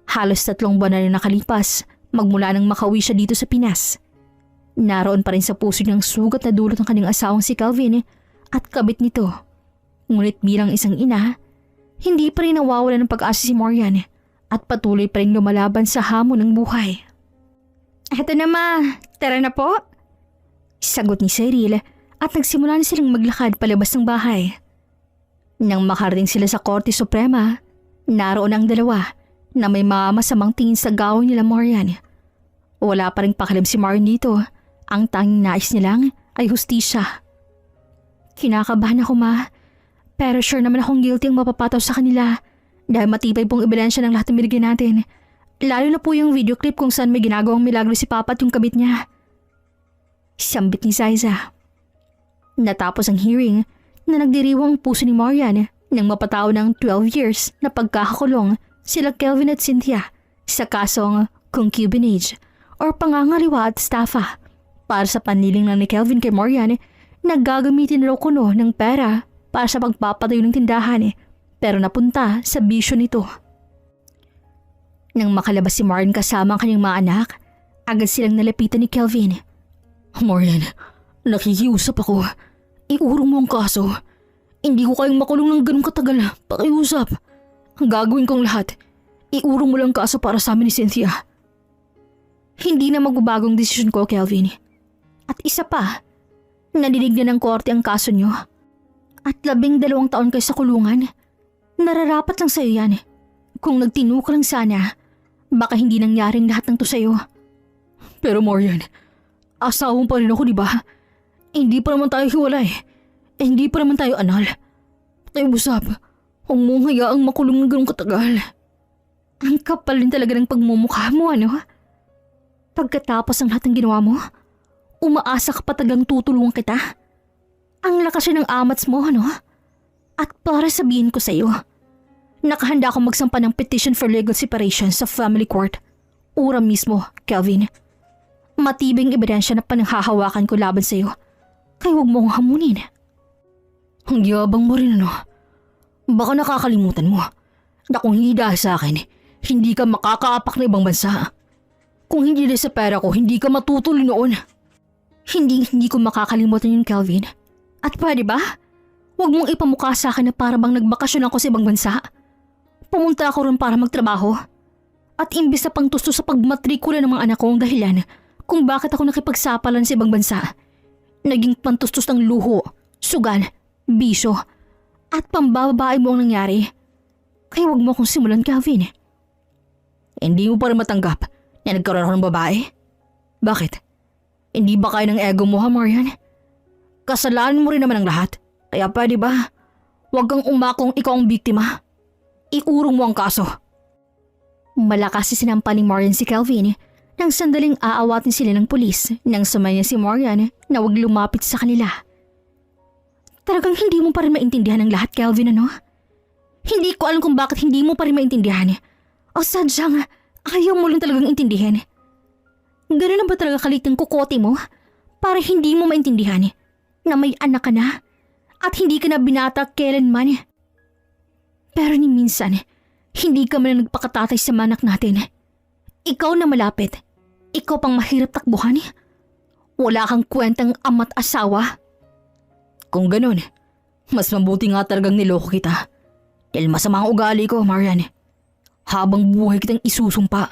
Halos 3 buwan na rin nakalipas magmula nang makauwi siya dito sa Pinas. Naroon pa rin sa puso niyang sugat na dulot ng kanyang asawang si Kelvin at kabit nito. Ngunit bilang isang ina, hindi pa rin nawawala ng pag-asa si Marian at patuloy pa rin lumalaban sa hamon ng buhay. Eto na ma, tara na po. Sagot ni Cyril at nagsimula na silang maglakad palabas ng bahay. Nang makarating sila sa Korte Suprema, naroon ang dalawa na may masamang tingin sa gawin nila Marian. Wala pa rin pakialam si Marian dito. Ang tanging nais niya lang ay hustisya. Kinakabahan ako ma, pero sure naman akong guilty ang mapapataw sa kanila dahil matibay pong ebidensya ng lahat ng binigay natin. Lalo na po yung video clip kung saan may ginagawang milagro si Papa at yung kabit niya. Sambit ni Saiza. Natapos ang hearing na nagdiriwang puso ni Marian nang mapataw ng 12 years na pagkakakulong sila Kelvin at Cynthia sa kasong concubinage or pangangaliwa at estafa para sa paniling lang ni Kelvin kay Marian na gagamitin raw kuno ng pera para sa pagpapatayo ng tindahan pero napunta sa bisyo nito. Nang makalabas si Marian kasama ang kanyang mga anak, agad silang nalapitan ni Kelvin. Marian, nakikiusap ako. Iurong mo ang kaso. Hindi ko kayang makulong ng ganun katagal. Pakiusap. Ang gagawin kong lahat. Iurong mo lang kaso para sa amin ni Cynthia. Hindi na magbabagong desisyon ko, Kelvin. At isa pa, nadinig na ng korte ang kaso nyo. At 12 taon kayo sa kulungan. Nararapat lang sa'yo yan. Kung nagtino ka lang sana, baka hindi nangyaring lahat ng to sa'yo. Pero Marian, asawa mo pa rin ako, di ba? Hindi pa naman tayo hiwalay. Hindi pa naman tayo anal. Tayo usap. Huwag mong hayaang makulong ng ganun katagal. Ang kapal din talaga ng pagmumukha mo, ano? Pagkatapos ng lahat ng ginawa mo, umaasa ka pa tagang tutulungan kita. Ang lakas ng amats mo, ano? At para sabihin ko sa'yo, nakahanda akong magsampa ng petition for legal separation sa family court. Ura mismo, Kelvin. Matibing ebidensya na pananghahawakan ko laban sa'yo. Kaya huwag mo akong hamunin. Ang yabang mo rin, ano? Baka nakakalimutan mo na kung hindi dahil sa akin, hindi ka makakaapak na ibang bansa. Kung hindi dahil sa pera ko, hindi ka matutuloy noon. Hindi ko makakalimutan yun, Kelvin. At pwede ba? Huwag mong ipamukha sa akin na para bang nagbakasyon ako sa ibang bansa. Pumunta ako ron para magtrabaho. At imbis na pangtusto sa pagmatrikula ng mga anak ko ang dahilan kung bakit ako nakipagsapalan sa ibang bansa, naging pantustos ng luho, sugal, bisyo, at pambababae mo ang nangyari. Kaya huwag mo akong simulan, Kelvin. Hindi mo pa rin matanggap na nagkaroon ako ng babae? Bakit? Hindi ba kaya ng ego mo, ha, Marian? Kasalanan mo rin naman ang lahat. Kaya pwede ba? Huwag kang umakong ikaw ang biktima. Iurong mo ang kaso. Malakas si sinampa ni Marian si Kelvin nang sandaling aawatin sila ng pulis nang sumaya si Marian na huwag lumapit sa kanila. Talagang hindi mo pa rin maintindihan ang lahat, Kelvin, ano? Hindi ko alam kung bakit hindi mo pa rin maintindihan. O sadyang ayaw mo lang talagang intindihan. Ganun na ba talaga kalit ang kukote mo para hindi mo maintindihan na may anak ka na at hindi ka na binata kailanman? Pero ni minsan, hindi ka man nagpakatatay sa manak natin. Ikaw na malapit. Ikaw pang mahirap takbuhan. Wala kang kwentang ama't asawa. Kung ganun, Mas mabuti nga talagang niloko kita. Dahil masama ang ugali ko, Marian. Habang buhay kitang isusumpa.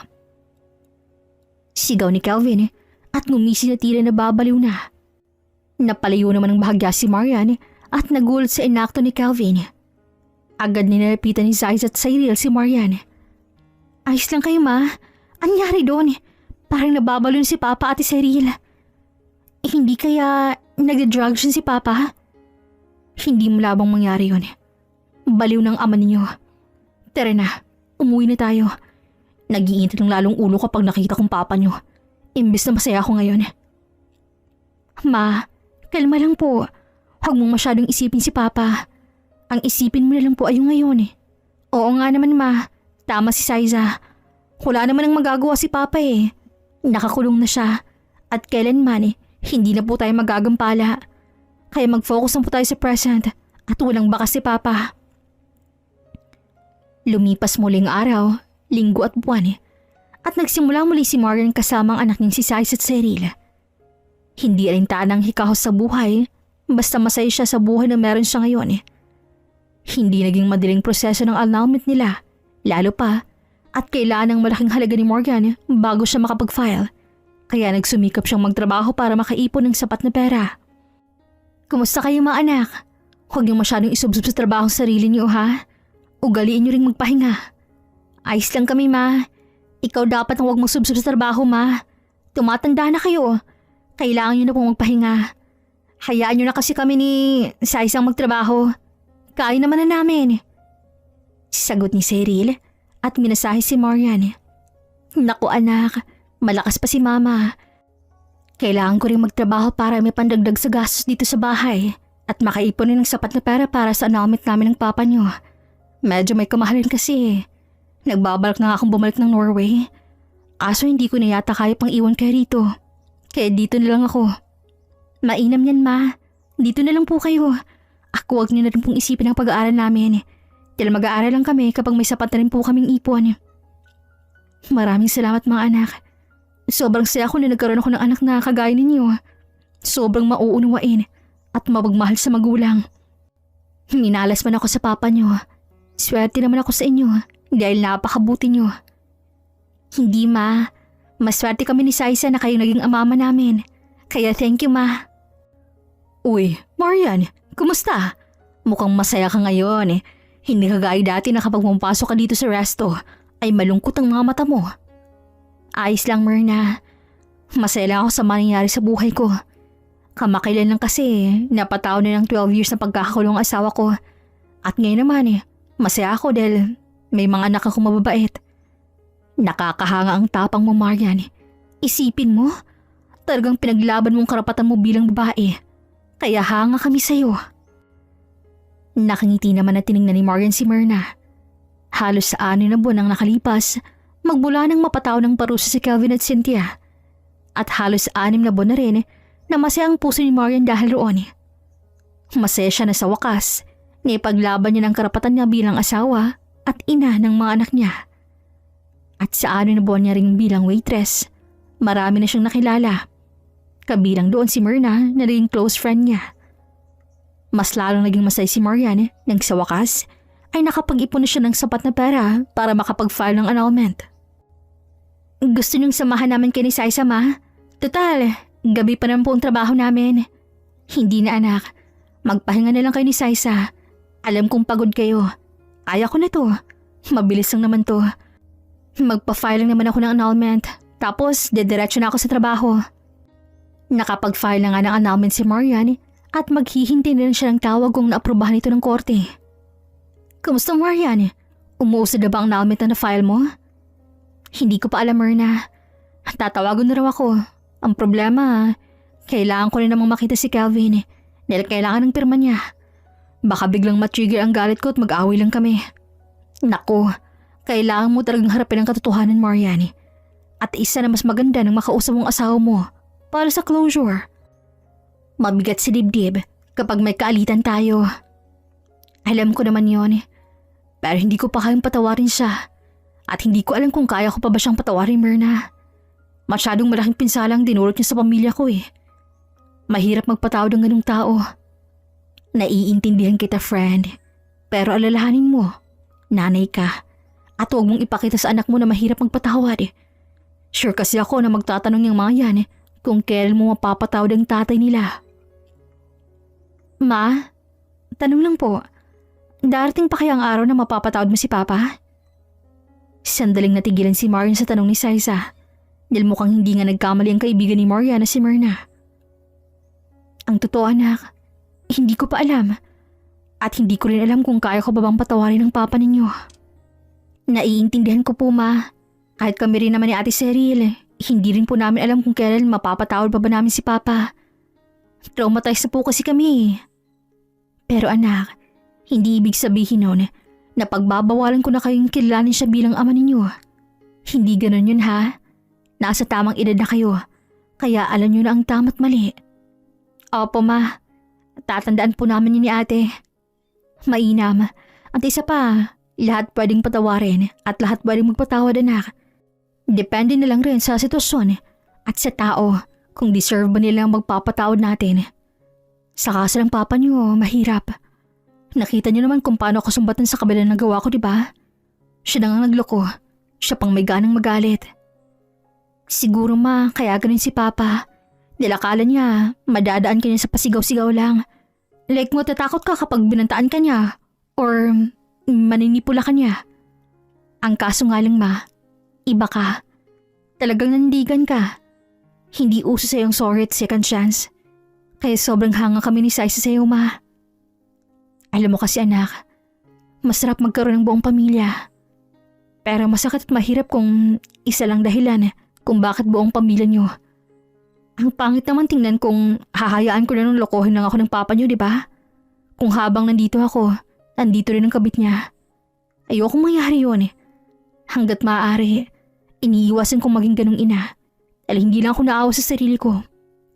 Sigaw ni Kelvin at ngumisi na tila nababaliw na. Napalayo naman ng bahagya si Marian at nagulat sa inakto ni Kelvin. Agad nilalapitan ni Zaiz at Cyril si Marian. Ayos lang kayo ma, anyari doon? Parang nababaliw na si Papa at Cyril. Hindi kaya nagda-drugs yun si Papa? Hindi mo labang mangyari yun. Baliw ng ama ninyo. Tara na, umuwi na tayo. Nag-iinit ng lalong ulo kapag nakita kong papa nyo. Imbes na masaya ako ngayon. Ma, kalma lang po. Huwag mong masyadong isipin si Papa. Ang isipin mo na lang po ay yung ngayon. Oo nga naman ma, tama si Saiza. Wala naman ang magagawa si Papa eh. Nakakulong na siya. At kailanman hindi na po tayo magagampala. Kaya mag-focus lang po tayo sa present at walang bakas si Papa. Lumipas muling araw, linggo at buwan at nagsimula muli si Marian kasama ang anak niyang si Zaiz at Cyril. Hindi alintanang hikahos sa buhay, basta masaya siya sa buhay na meron siya ngayon. Hindi naging madaling proseso ng annulment nila, lalo pa at kailangan ng malaking halaga ni Morgan bago siya makapag-file. Kaya nagsumikap siyang magtrabaho para makaipon ng sapat na pera. Kumusta kayo mga anak? Huwag niyong masyadong isubsob sa trabaho sa sarili niyo ha. Ugaliin niyo ring magpahinga. Ayos lang kami ma. Ikaw dapat ang huwag magsubsob sa trabaho ma. Tumatanda na kayo. Kailangan niyo na pong magpahinga. Hayaan niyo na kasi kami ni Zaiz ang magtrabaho. Kaya naman na namin. Sagot ni Cyril at minasahe si Marian. Naku anak, malakas pa si mama. Kailangan ko rin magtrabaho para may pandagdag sa gastos dito sa bahay at makaipon rin ng sapat na pera para sa annulment namin ng papa niyo. Medyo may kamahalin kasi. Nagbabalak na nga akong bumalik ng Norway. Kaso hindi ko na yata kaya pang iwan kayo rito. Kaya dito na lang ako. Mainam yan ma. Dito na lang po kayo. Ako wag niyo na rin pong isipin ang pag-aaral namin. Dahil mag-aaral lang kami kapag may sapat na rin po kaming ipon. Maraming salamat mga anak. Sobrang saya ko na nagkaroon ako ng anak na kagaya ninyo. Sobrang mauunawain at mabagmahal sa magulang. Minalas man ako sa papa niyo. Swerte naman ako sa inyo dahil napakabuti niyo. Hindi ma, maswerte kami ni Saiza na kayong naging amama namin. Kaya thank you ma. Uy, Marian, kumusta? Mukhang masaya ka ngayon. Hindi kagaya dati na kapag pumapasok ka dito sa resto ay malungkot ang mga mata mo. Ayos lang Myrna. Masaya lang ako sa mangyayari sa buhay ko. Kamakailan lang kasi napatao na ng 12 years na pagkakakulong asawa ko. At ngayon naman masaya ako dahil may mga anak akong mababait. Nakakahanga ang tapang mo Marian. Isipin mo, talagang pinaglaban mong karapatan mo bilang babae. Kaya hanga kami sa'yo. Nakangiti naman na tiningnan ni Marian si Myrna. Halos sa 6 na buwan ang nakalipas, magmula nang mapataw ng parusa si Kelvin at Cynthia. At halos 6 na buwan na rin na masaya ang puso ni Marian dahil roon. Masaya siya na sa wakas, naipaglaban niya ng karapatan niya bilang asawa at ina ng mga anak niya. At sa 6 na buwan niya ring bilang waitress, marami na siyang nakilala. Kabilang doon si Myrna na naging close friend niya. Mas lalong naging masaya si Marian nang sa wakas ay nakapag-ipon na siya ng sapat na pera para makapag-file ng annulment. Gusto niyong samahan namin kay ni Saiza ma? Total, gabi pa naman po ang trabaho namin. Hindi na anak, magpahinga na lang kayo ni Saiza. Alam kong pagod kayo. Kaya ko na to. Mabilis lang naman to. Magpa-file lang naman ako ng annulment. Tapos, dediretso na ako sa trabaho. Nakapag-file na nga ng annulment si Marian at maghihintay na rin siya ng tawag kung naaprubahan ito ng korte. Kumusta Marian? Umuusad na ba ang annulment na na-file mo? Hindi ko pa alam Myrna. Tatawagan na raw ako. Ang problema, kailangan ko rin namang makita si Kelvin dahil kailangan ng pirma niya. Baka biglang matrigger ang galit ko at mag-away lang kami. Naku, kailangan mo talagang harapin ang katotohanan Marian. At isa na mas maganda ng makausap mong asawa mo para sa closure. Mabigat si dibdib kapag may kaalitan tayo. Alam ko naman yon, pero hindi ko pa kayang patawarin siya. At hindi ko alam kung kaya ko pa ba siyang patawarin Myrna. Masyadong malaking pinsalang dinulot niya sa pamilya ko Mahirap magpatawad ng ganung tao. Naiintindihan kita, friend. Pero alalahanin mo, nanay ka. At huwag mong ipakita sa anak mo na mahirap magpatawad. Sure kasi ako na magtatanong yung mga yan kung kailan mo mapapatawad ang tatay nila. Ma, tanong lang po, darating pa kaya ang araw na mapapatawad mo si Papa? Sandaling natigilan si Marian sa tanong ni Saiza dahil mukhang hindi nga nagkamali ang kaibigan ni Marian na si Myrna. Ang totoo anak, hindi ko pa alam at hindi ko rin alam kung kaya ko ba bang patawarin ang papa ninyo. Naiintindihan ko po ma, kahit kami rin naman ni Ate Cheryl, hindi rin po namin alam kung kailan mapapatawad pa ba namin si Papa. Traumatized na po kasi kami. Pero anak, hindi ibig sabihin nun na pagbabawalan ko na kayong kilalanin siya bilang ama ninyo. Hindi ganun yun ha. Nasa tamang edad na kayo, kaya alam nyo na ang tama't mali. Opo ma, tatandaan po namin yun ni ate. Mainam. At isa pa, lahat pwedeng patawarin at lahat pwedeng magpatawad anak. Depende na lang rin sa sitwasyon at sa tao kung deserve ba nilang magpapatawad natin. Sa kaso ng papa niyo, mahirap. Nakita niyo naman kung paano ako sumbatan sa kabila ng gawa ko, di ba? Siya na nga nagloko. Siya pang may ganang magalit. Siguro ma, kaya ganun si papa. Dahil akala niya, madadaan ka niya sa pasigaw-sigaw lang. Like matatakot ka kapag binantaan ka niya or maninipula ka niya. Ang kaso nga lang ma, iba ka. Talagang nandigan ka. Hindi uso sa'yo ang sorry at second chance. Kaya sobrang hanga kami ni Saiza sa'yo ma. Alam mo kasi anak, masarap magkaroon ng buong pamilya. Pero masakit at mahirap kung isa lang dahilan kung bakit buong pamilya niyo. Ang pangit naman tingnan kung hahayaan ko na nung lokohin lang ako ng papa niyo, di ba? Kung habang nandito ako, nandito rin ang kabit niya. Ayokong mangyari yun. Hanggat maaari, iniiwasan kong maging ganong ina. Dahil hindi lang ako naawa sa sarili ko,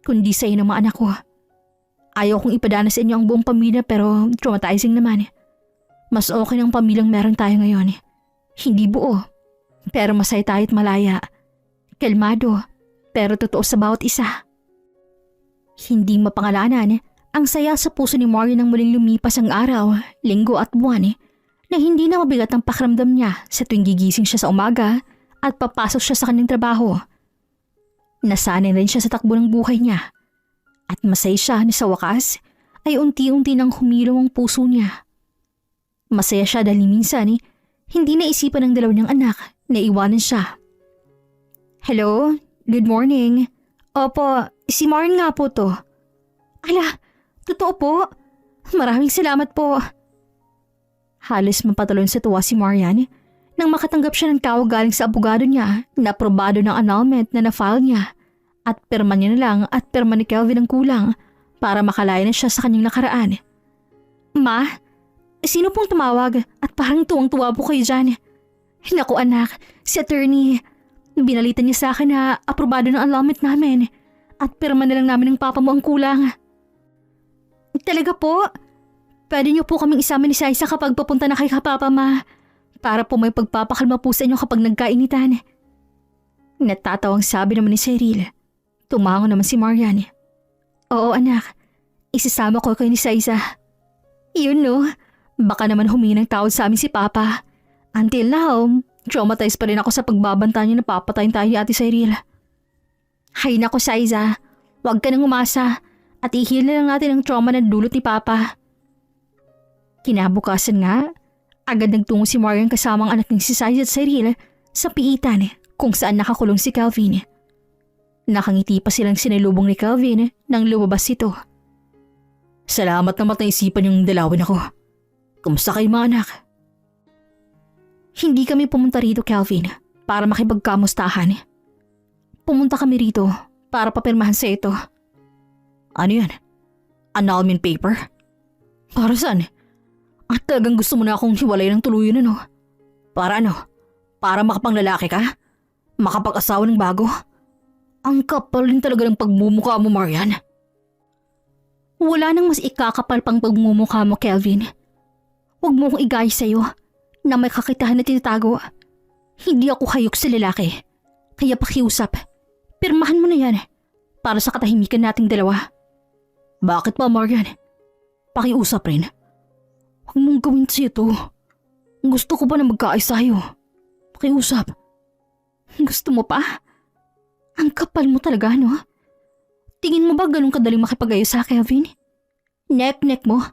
kundi sa inyo ng mga anak ko. Ayaw kong ipadana sa inyo ang buong pamilya pero traumatizing naman. Mas okay ng pamilyang meron tayo ngayon. Hindi buo, pero masaya tayo at malaya. Kalmado, pero totoo sa bawat isa. Hindi mapangalanan ang saya sa puso ni Marian nang muling lumipas ang araw, linggo at buwan na hindi na mabigat ang pakiramdam niya sa tuwing gigising siya sa umaga at papasok siya sa kanyang trabaho. Nasanay rin siya sa takbo ng buhay niya. At masaya siya na sa wakas ay unti-unti nang humilaw ang puso niya. Masaya siya dahil minsan hindi naisipan ng dalawa niyang anak na iwanan siya. Hello, good morning. Opo, si Marian nga po to. Ala, totoo po. Maraming salamat po. Halos mapatalon sa tuwa si Marian nang makatanggap siya ng tawag galing sa abogado niya na aprobado ng annulment na na-file niya. At pirma niya na lang at pirma ni Kelvin ang kulang para makalaya na siya sa kanyang nakaraan. Ma, sino pong tumawag at parang tuwang-tuwa po kayo dyan? Naku anak, si attorney. Binalitan niya sa akin na aprobado ng annulment namin at pirma na lang namin ng papa mo ang kulang. Talaga po? Pwede niyo po kaming isama ni Saiza kapag papunta na kay Papa ma para po may pagpapakalma po sa inyo kapag nagkainitan. Natatawang sabi naman ni Cheryl. Tumango naman si Marian. Oo anak, isasama ko kayo ni Saiza. Yun no, baka naman huminang tawad sa amin si Papa. Until now, traumatized pa rin ako sa pagbabanta niya na papatayin tayo ni Ate Cheryl. Hay nako Saiza, huwag ka nang umasa at ihil na lang natin ang trauma na dulot ni Papa. Kinabukasan nga, agad nagtungo si Marian kasama ang anak ng si Saiza at Cheryl sa piitan kung saan nakakulong si Kelvin. Nakangiti pa silang sinalubong ni Kelvin nang lumabas ito. Salamat naman na isipan yung dalawin ako. Kumusta kayo mga anak? Hindi kami pumunta rito, Kelvin, para makipagkamustahan. Pumunta kami rito para papirmahan sa ito. Ano yan? Annulment paper? Para saan? At talagang gusto mo na akong hiwalay ng tuluyan ano? Para ano? Para makapanglalaki ka? Makapag-asawa ng bago? Ang kapal din talaga ng pagmumukha mo, Marian. Wala nang mas ikakapal pang pagmumukha mo, Kelvin. Huwag mo kong igaya sa'yo na may kakitahan na tinatago. Hindi ako hayok sa lalaki. Kaya pakiusap, pirmahan mo na yan para sa katahimikan nating dalawa. Bakit pa, Marian? Pakiusap rin. Huwag mong gawin siya to. Gusto ko pa na magkaayos tayo. Pakiusap. Gusto mo pa? Ang kapal mo talaga, no? Tingin mo ba ganun kadaling makipag-ayos sa Kevin? Nek-nek mo.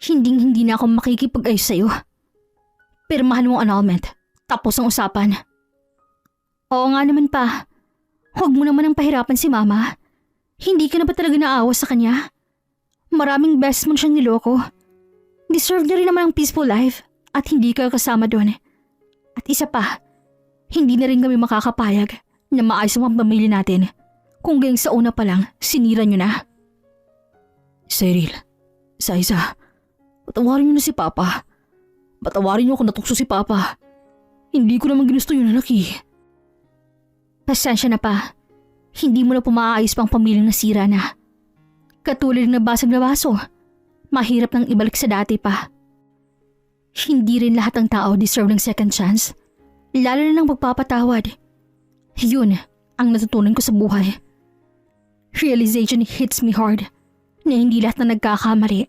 Hindi na ako makikipag-ayos sa'yo. Pirmahan mo ang annulment. Tapos ang usapan. Oo nga naman pa. Huwag mo naman ang pahirapan si Mama. Hindi ka na ba talaga naawa sa kanya? Maraming beses mo siyang niloko. Deserve niya rin naman ang peaceful life at hindi ka kasama doon. At isa pa, hindi na rin kami makakapayag na maayos ang pamilya natin kung gayong sa una pa lang sinira niyo na. Cyril, Saiza, patawarin niyo na si Papa. Patawarin niyo kung natukso si Papa. Hindi ko naman ginusto yun, anak eh. Pasensya na pa. Hindi mo na pumaayos pang pamilyang nasira na. Katulad ng nabasag na baso. Mahirap nang ibalik sa dati pa. Hindi rin lahat ng tao deserve ng second chance. Lalo na ng pagpapatawad. Yun ang natutunan ko sa buhay. Realization hits me hard na hindi lahat na nagkakamali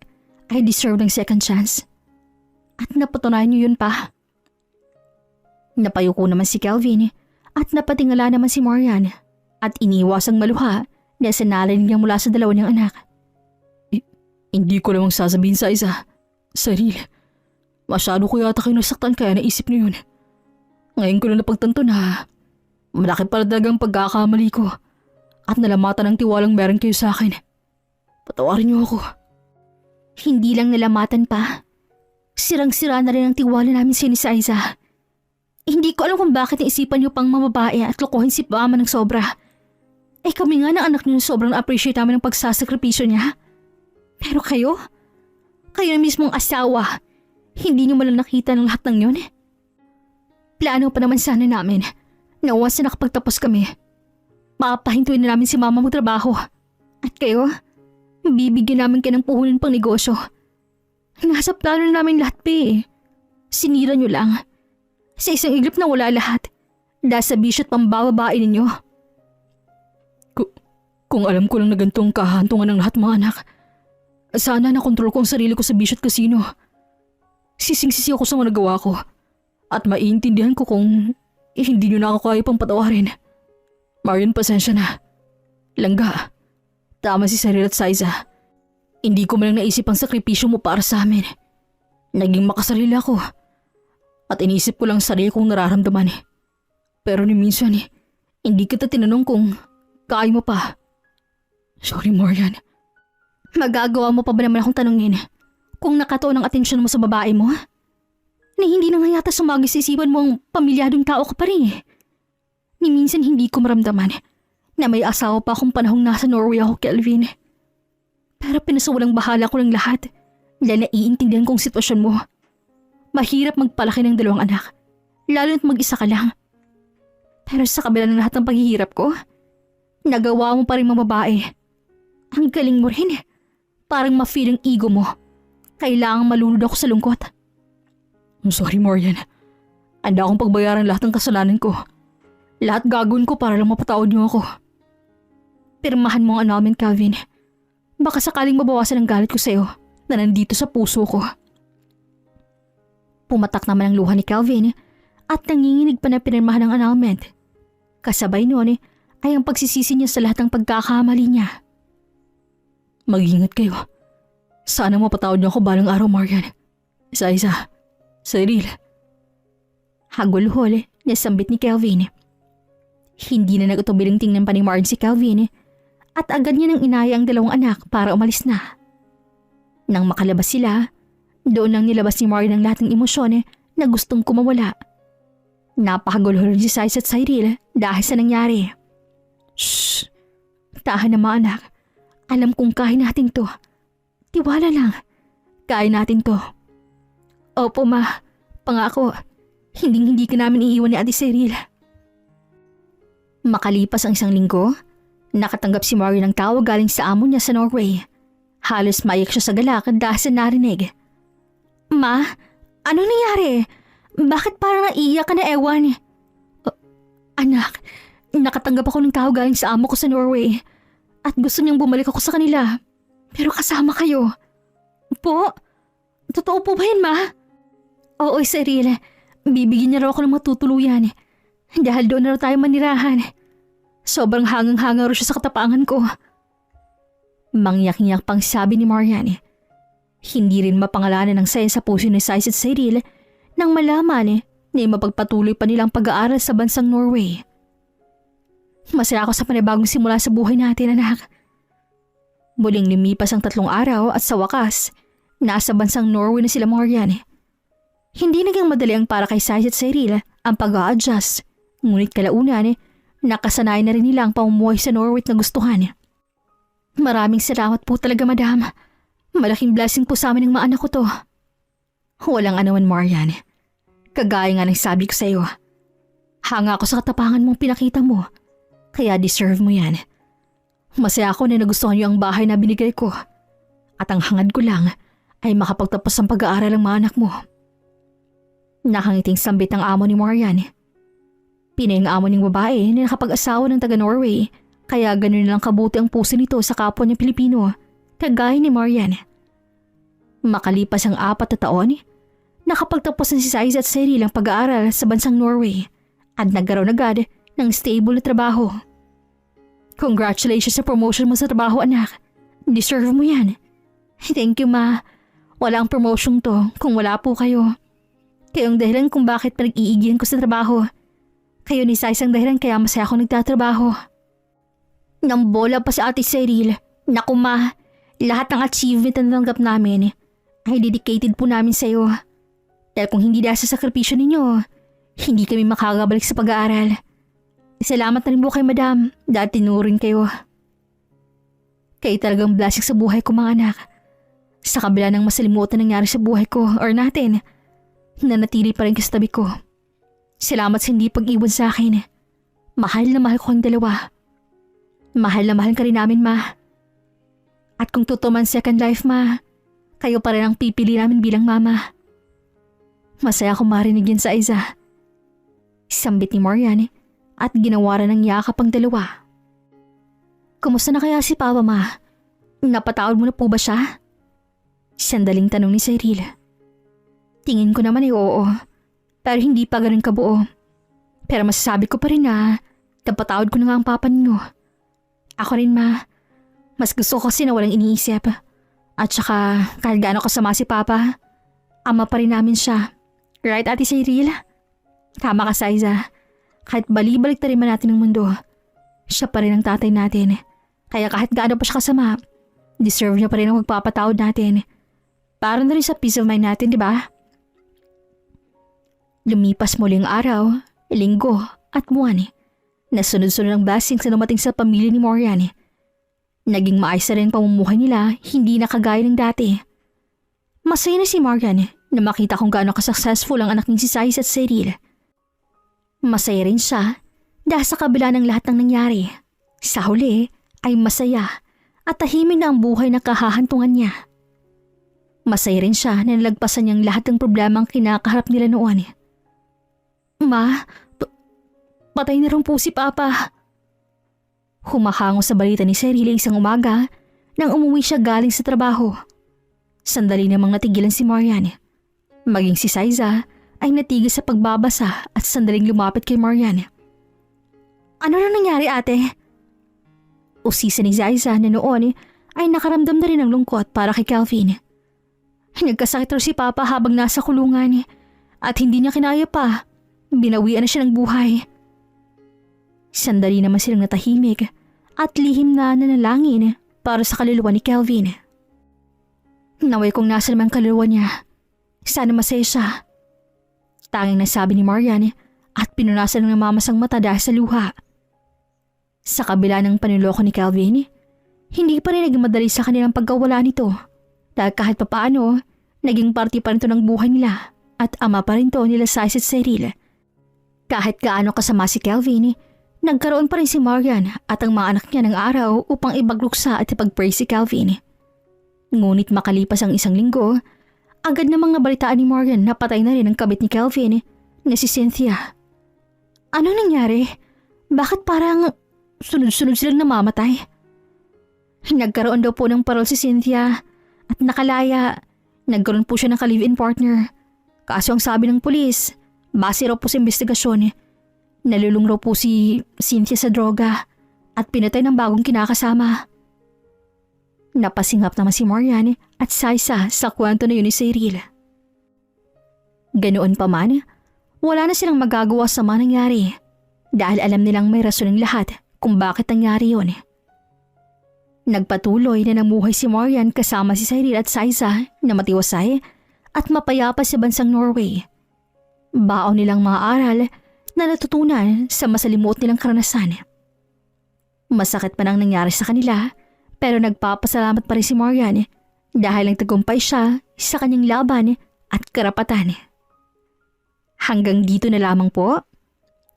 ay deserve ng second chance. At napatunayan niyo yun pa. Napayuko naman si Kelvin at napatingala naman si Marian at iniwasang maluha na sinalay niya mula sa dalawa niyang anak. Hindi ko namang sasabihin sa isa. Cyril, masyado ko yata kayo nasaktan kaya naisip niyo yun. Ngayon ko na napagtanto na malaki pala talagang pagkakamali ko at nalamatan ng tiwalang meron kayo sa akin. Patawarin niyo ako. Hindi lang nalamatan pa. Sirang-sira na rin ang tiwala namin sa Aiza. Hindi ko alam kung bakit naisipan niyo pang mamabae at lokohin si Mama ng sobra. Eh kami nga na anak niyo sobrang appreciate namin ang pagsasakripisyo niya. Pero kayo na mismong asawa, hindi niyo malang nakita ng lahat ng yun. Plano pa naman sana namin na once na nakapagtapos kami, papahintuin na namin si Mama magtrabaho. At kayo, bibigyan namin kayo ng puhunan pang negosyo. Nasa plano na namin lahat eh. Sinira niyo lang. Sa isang iglap na wala lahat. Dahil sa bisyo at pambababae ninyo. Kung alam ko lang na ganito ang kahantungan ng lahat mga anak, sana nakontrol ko ang sarili ko sa bisyo at kasino. Sising-sisi ako sa mga nagawa ko. At maiintindihan ko kung hindi nyo na ako kaya pang patawarin. Marian, pasensya na. Langga. Tama si Cyril at Saiza. Hindi ko malang naisip ang sakripisyo mo para sa amin. Naging makasarili ako. At inisip ko lang sarili kong nararamdaman. Pero ni minsan, hindi kita tinanong kung kaya mo pa. Sorry, Marian. Magagawa mo pa ba naman akong tanungin kung nakatuon ang atensyon mo sa babae mo? Na hindi na nga yata sumagi sa isipan mo ang pamilyadong tao ka pa rin eh. Ni minsan hindi ko maramdaman na may asawa pa akong panahong nasa Norway ako, Kelvin. Pero pinasawalang bahala ko ng lahat dahil naiintindihan kong sitwasyon mo. Mahirap magpalaki ng dalawang anak, lalo na't mag-isa ka lang. Pero sa kabila ng lahat ng paghihirap ko, nagawa mo pa rin mga babae. Ang galing mo rin. Parang ma-feel ang ego mo. Kailangang malunod ako sa lungkot. I'm sorry, Marian. Handa akong pagbayaran lahat ng kasalanan ko. Lahat gagawin ko para lang mapatawad niyo ako. Pirmahan mo ang annulment, Calvin. Baka sakaling mabawasan ang galit ko sa'yo na nandito sa puso ko. Pumatak naman ang luha ni Calvin at nanginginig pa na pinirmahan ng annulment. Kasabay noon ay ang pagsisisi niya sa lahat ng pagkakamali niya. Mag-ingat kayo. Sana mapatawad niyo ako balang araw, Marian. Isa-isa. Cyril. Hagulhol na sambit ni Kelvin. Hindi na nagtubiling tingnan pa ni Marian si Kelvin at agad niya nang inaya ang dalawang anak para umalis na. Nang makalabas sila, doon lang nilabas ni Marian ang lahat ng emosyon na gustong kumawala. Napakagulhol si Sais at Cyril dahil sa nangyari. Shh! Tahan na mga anak. Alam kong kaya natin to. Tiwala lang. Kaya natin to. Opo ma, pangako. Hindi ka namin iiwan ni Ate Cyril. Makalipas ang isang linggo, nakatanggap si Marian ng tawag galing sa amo niya sa Norway. Halos maiyak siya sa galak dahil sa narinig. Ma, ano nangyari? Bakit parang naiiyak ka na ewan? Anak, nakatanggap ako ng tawag galing sa amo ko sa Norway. At gusto niyang bumalik ako sa kanila. Pero kasama kayo. Po? Totoo po ba yan, Ma? Oo, Cyril. Bibigyan niya raw ako ng matutuluyan. Dahil doon na raw tayo manirahan. Sobrang hangang-hanga raw siya sa katapangan ko. Mangyak-ngyak pang sabi ni Marian. Hindi rin mapangalanan ng saya sa puso ni Sais at Cyril nang malaman na mapagpatuloy pa nilang pag-aaral sa bansang Norway. Masaya ako sa panibagong simula sa buhay natin, anak. Muling lumipas ang 3 araw at sa wakas, nasa bansang Norway na sila Marian. Hindi naging madali ang para kay Sais at Cyril ang pag-a-adjust, ngunit kalaunan, nakasanayan na rin nila ang pamumuhay sa Norway na gustuhan. Maraming salamat po talaga, madam. Malaking blessing po sa amin ng mga anak ko to. Walang anuman, Marian. Kagaya nga ng sabi ko sa iyo. Hanga ako sa katapangan mong pinakita mo. Kaya deserve mo yan. Masaya ako na nagustuhan niyo ang bahay na binigay ko. At ang hangad ko lang ay makapagtapos ang pag-aaral ng mga anak mo. Nakangiting sambit ang amo ni Marian. Pinay ang amo ng babae na nakapag-asawa ng taga-Norway. Kaya ganun lang kabuti ang puso nito sa kapwa niya Pilipino. Kagaya ni Marian. Makalipas ang 4 na taon, nakapagtapos na si Sais at Cyril ang pag-aaral sa bansang Norway at nagkaroon agad ng stable na trabaho. Congratulations sa promotion mo sa trabaho, anak. Deserve mo yan. Thank you, Ma. Wala ang promotion to kung wala po kayo. Kayong dahilan kung bakit pinag-iigihan ko sa trabaho. Kayo ni Sais ang dahilan kaya masaya akong nagtatrabaho. Nang bola pa sa ate Cyril. Naku, Ma. Lahat ng achievement na natanggap namin ay dedicated po namin sa iyo. Dahil kung hindi dahil sa sakripisyo ninyo, hindi kami makakabalik sa pag-aaral. Salamat na rin po kay Madam dahil tinuring kayo. Kayo talagang blessing sa buhay ko, mga anak. Sa kabila ng masalimutan nangyari sa buhay ko or natin, nanatili pa rin kastabi ko. Salamat sa hindi pag-iwan sa akin. Mahal na mahal ko ang dalawa. Mahal na mahal ka rin namin, Ma. At kung totoo man second life, Ma, kayo pa rin ang pipili namin bilang mama. Masaya akong marinig yan sa Isa. Sambit ni Marian at ginawaran ng yakap ang dalawa. Kumusta na kaya si Papa, Ma? Napatawad mo na po ba siya? Sandaling tanong ni Cyril. Tingin ko naman ay oo, pero hindi pa ganun kabuo. Pero masasabi ko pa rin na napatawad ko na nga ang papa niyo. Ako rin, Ma. Mas gusto ko kasi na walang iniisip. At saka kahit gaano kasama si Papa, ama pa rin namin siya. Right, Ate Cyril? Tama ka, Saiza. Kahit balibalik na rin man natin ng mundo, siya pa rin ang tatay natin. Kaya kahit gaano pa siya kasama, deserve niya pa rin ang magpapatawad natin. Para na rin sa peace of mind natin, di ba? Lumipas muli ang araw, linggo at buwan. Nasunod-sunod ang blessings na dumating sa pamilya ni Marian. Naging maayos na rin pamumuhay nila, hindi na kagaya ng dati. Masaya na si Marian na makita kung gaano ka-successful ang anak ni si Sais at Cyril. Masaya rin siya dahil sa kabila ng lahat ng nangyari. Sa huli ay masaya at tahimik na ang buhay na kahahantungan niya. Masaya rin siya na nalagpasan niyang lahat ng problemang kinakaharap nila noon. Ma, patay na rin po si Papa. Humahango sa balita ni Cyril isang umaga nang umuwi siya galing sa trabaho. Sandali namang natigilan si Marian. Maging si Saiza ay natigil sa pagbabasa at sandaling lumapit kay Marian. Ano na nangyari, ate? Usisa ni Saiza na noon ay nakaramdam na rin ng lungkot para kay Calvin. Nagkasakit raw si Papa habang nasa kulungan at hindi niya kinaya pa. Binawian na siya ng buhay. Sandali naman silang natahimik at lihim na nanalangin para sa kaluluwa ni Calvin. Naway kung nasa naman kaluluwa niya, sana masaya siya. Tanging nasabi ni Marian at pinunasan ng namamasang mata dahil sa luha. Sa kabila ng panuloko ni Calvin, hindi pa rin naging madali sa kanilang pagkawala nito dahil kahit papaano, naging parte pa rin ito ng buhay nila at ama pa rin to nila Sais at Cyril. Kahit gaano kasama si Calvin, nagkaroon pa rin si Marian at ang mga anak niya ng araw upang ibagluksa at ipag-pray si Calvin. Ngunit makalipas ang isang linggo, agad namang nabalitaan ni Marian na patay na rin ang kabit ni Calvin na si Cynthia. Ano nangyari? Bakit parang sunod-sunod silang namamatay? Nagkaroon daw po ng parol si Cynthia at nakalaya. Nagkaroon po siya ng ka-live-in partner. Kaso ang sabi ng pulis, base raw po sa investigasyon, nalulung raw po si Cynthia sa droga at pinatay ng bagong kinakasama. Napasingap naman si Marian at Saisa sa kwento na yun ni Cyril. Ganoon pa man, wala na silang magagawa sa mga nangyari dahil alam nilang may rason ng lahat kung bakit nangyari yun. Nagpatuloy na namuhay si Marian kasama si Cyril at Saisa na matiwasay at mapayapa sa bansang Norway. Baon nilang mga aral na natutunan sa masalimuot nilang karanasan. Masakit pa nang nangyari sa kanila pero nagpapasalamat pa rin si Marian dahil nagtagumpay siya sa kanyang laban at karapatan. Hanggang dito na lamang po.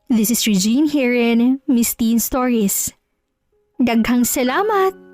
This is Regine here in Miss Teen Stories. Daghang salamat!